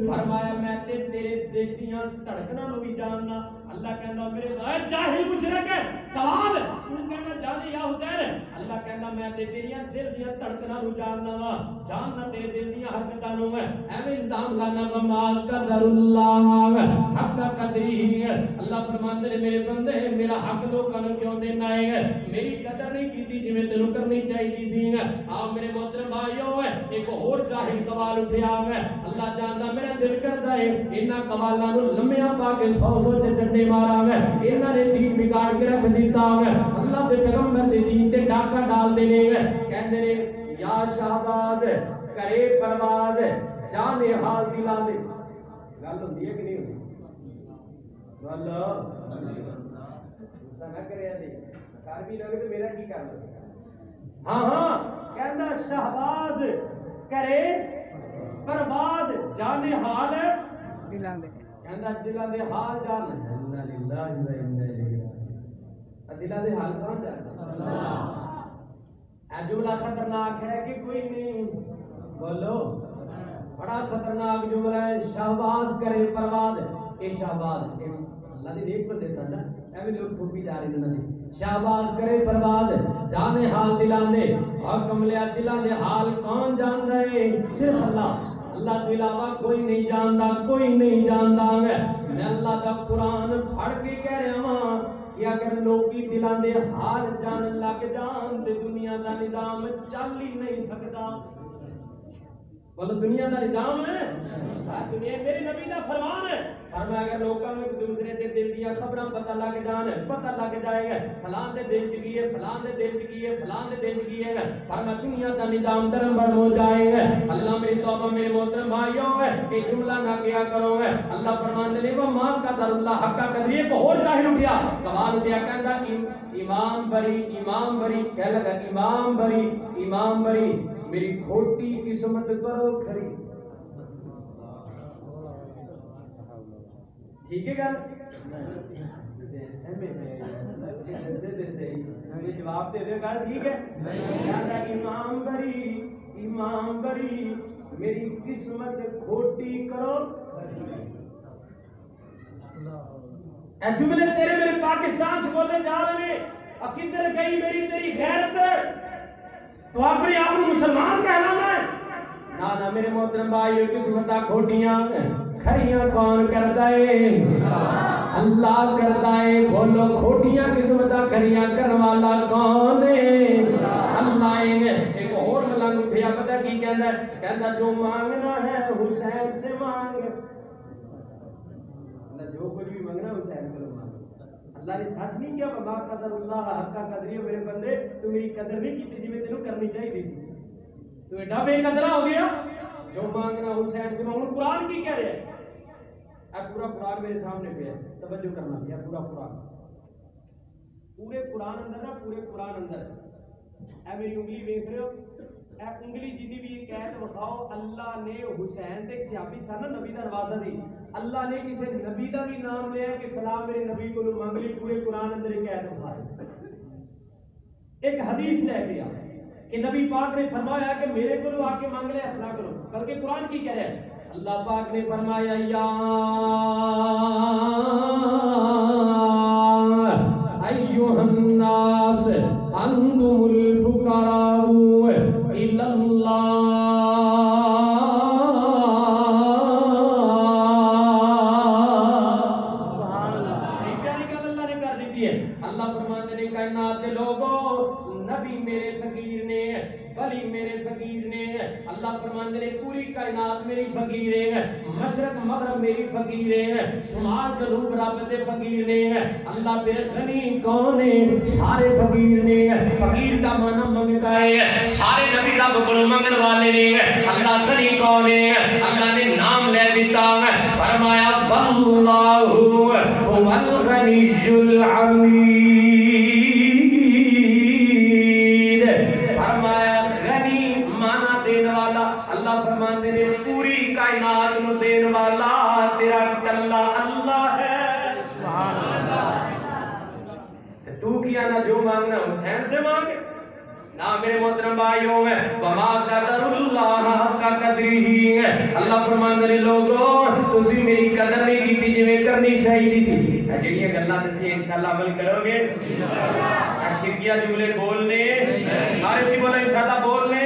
فرمایا میں تیرے دل دیاں دھڑکناں نوں بھی جاننا. اللہ کہندا میرے غیر جاہل مشرک ہے کمال تو کہنا جانے یا حسین. اللہ کہندا میں تیریاں دل دیاں دھڑکناں نوں جاننا وا، جاننا تیرے دل دیاں حرکتاں نوں. ایویں الزام لانا وما قدر اللہ حق قدری. اللہ فرماتے ہیں میرے بندے میرا حق لوکاں نوں کیوں دینا ہے؟ میری قدر نہیں کیتی جویں تینوں کرنی چاہیے سی. آ میرے محترم بھائیو ایک اور جاہل قوال اٹھیا ہے. اللہ جاندا میرا دل کردا ہے انہاں قوالاں نوں لمیا پا کے 100 تے ڈنڈے مارا ہے. انہاں نے دین بگاڑ کے رکھ دیتا ہے. اللہ دے پیغمبر دے دین تے ڈاکا ڈال دے نے. کہندے نے یا شہباز کرے پرواز جانے حال دلا دے. گل ہوندی ہے کہ نہیں ہوندی؟ گل نہ کرے کر بھی لوگ تو میرا کی کر لو. ہاں کہندا شہباز کرے پرواز جانے حال دلا دے. کہندا دلا دے حال جان. انا للہ و انا الیہ راجعون. دلا دے حال کون جاندا؟ اللہ. اے جملہ خطرناک ہے کہ کوئی نہیں؟ بولو بڑا خطرناک جملہ ہے. شہباز کرے پرواز. اے شہباز اللہ دی نیک بندے سن، ایویں لوگ تھوپی جا رہے انہاں نے. شہباز کرے پرواز جانے حال دلاندے. اور کملیا دلاں دے حال کون جاندا ہے؟ صرف اللہ. اللہ کے علاوہ کوئی نہیں جاندا، کوئی نہیں جاندا. میں اللہ کا قرآن پڑھ کے کہہ رہا ہاں کہ اگر لوکی دلاں دے حال جان لگ جان تے دنیا دا نظام چل ہی نہیں سکتا. بولو دنیا دا نظام ہے، دنیا میرے نبی دا فرمان ہے. فرمایا اگر لوکاں نوں ایک دوسرے دے دل دیاں خبراں پتہ لگ جان، پتہ لگ جائے گا فلاں دے دل چ کی ہے، فلاں دے دل چ کی ہے، فلاں دے دل چ کی ہے. فرمایا دنیا دا نظام درم بر ہو جائے گا. اللہ میری توبہ میرے محترم بھائیو ہے کہ جملہ نہ کیا کرو ہے. اللہ فرماتے نے وہ مان قدر اللہ حق قدر. ایک اور ظاہر اٹھیا کمال اٹھیا کہندا امام بری امام بری. کہہ لگا امام بری امام بری میری کھوٹی قسمت کرو کھری. ٹھیک ہے گل جواب دے دے گا ٹھیک ہے. امام بری میری قسمت کھوٹی کرو. اے جملے تیرے میرے پاکستان سے بولے جا رہے ہیں. کدھر گئی میری تیری غیرت؟ تو اپنے آپ کو مسلمان کہلانا ہے؟ نہ میرے محترم بھائی قسمتاں کھوٹیاں کھریاں کون کردا ہے؟ اللہ کردا ہے. بولو کھوٹیاں قسمتاں کھریاں کرن والا کون ہے؟ اللہ ہے. ایک اور ملنگ اٹھیا پتہ کی کہندا ہے؟ کہندا جو مانگنا ہے حسین سے مانگ. جو کچھ بھی منگنا حسین کو مانگو. اللہ نے سچ نہیں کیا وما قدر اللہ حق قدری میرے بندے تو میری قدر نہیں کی جی میں تینوں کرنی چاہیے تھی تو ایڈا بے قدرا ہو گیا جو مانگنا حسین سے مانگنا قرآن کی کہہ رہے ہیں اب پورا قرآن میرے سامنے پہ ہے توجہ کرنا پیا پورا قرآن پورے قرآن اندر نا پورے قرآن اندر اے میری انگلی دیکھ رہے ہو اے انگلی جنی بھی یہ قید بخاؤ اللہ نے حسین تے صحابی سن نا نبی دا نوازا دی اللہ نے کسی نبی دا بھی نام لیا کہ فلاں میرے نبی کو مانگ لی پورے قرآن اندر یہ قید بخا رہے ایک حدیث لے گیا کہ نبی پاک نے فرمایا کہ میرے کو آ کے مانگ لے اصلاح کرو بلکہ قرآن کی کہہ رہے ہیں اللہ پاک نے فرمایا یا ایھا الناس انتم الفقراء الی اللہ سبحان اللہ کیا نکل اللہ نے کر دی ہے اللہ فرماتے ہیں کائنات کے لوگوں نبی میرے فقیر نے ولی میرے فقیر نے اللہ فرماتے ہیں پوری کائنات میری فقیر ہے مشرق مغرب میری فقیر ہے شمال جنوب رب دے فقیر نے اللہ پھر غنی کون ہے سارے فقیر نے فقیر دا معنی منگتا ہے سارے نبی رب کو منگن والے نے اللہ غنی کون ہے اللہ نے نام لے دیتا فرمایا واللہ هو الغنی الحمید اللہ فرماتے ہیں پوری کائنات نو دین والا تیرا کلا اللہ ہے سبحان اللہ تو کیا نہ جو مانگنا حسین سے مانگے نہ میرے محترم بھائیوں میں وما قدر اللہ حق قدری ہے اللہ فرماتے ہیں لوگوں تسی میری قدر نہیں کیتی جویں کرنی چاہیے سی جڑیاں گلاں دسی انشاءاللہ عمل کرو گے انشاءاللہ شرکیہ جملے بولنے سارے جی بولے انشاءاللہ بولنے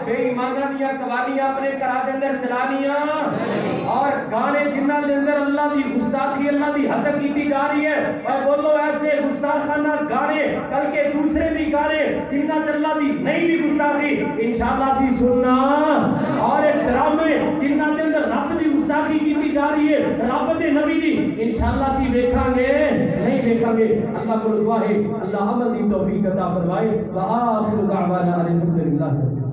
بے ایمانہ دیا قوالیاں اپنے کرا دے اندر چلانیاں اور گانے جنہ دے اندر اللہ دی گستاخی اللہ دی حد کیتی جا رہی ہے اور بولو ایسے گستاخانہ گانے بلکہ دوسرے بھی گانے جنہ تے اللہ دی نہیں بھی گستاخی انشاءاللہ سی سننا اور ایک ڈرامے جنہ دے اندر رب دی گستاخی کیتی جا رہی ہے رب دے نبی دی انشاءاللہ سی دیکھاں گے نہیں دیکھاں گے اللہ کو دعا ہے اللہ عمل دی توفیق عطا فرمائے وآخر دعوانا الحمدللہ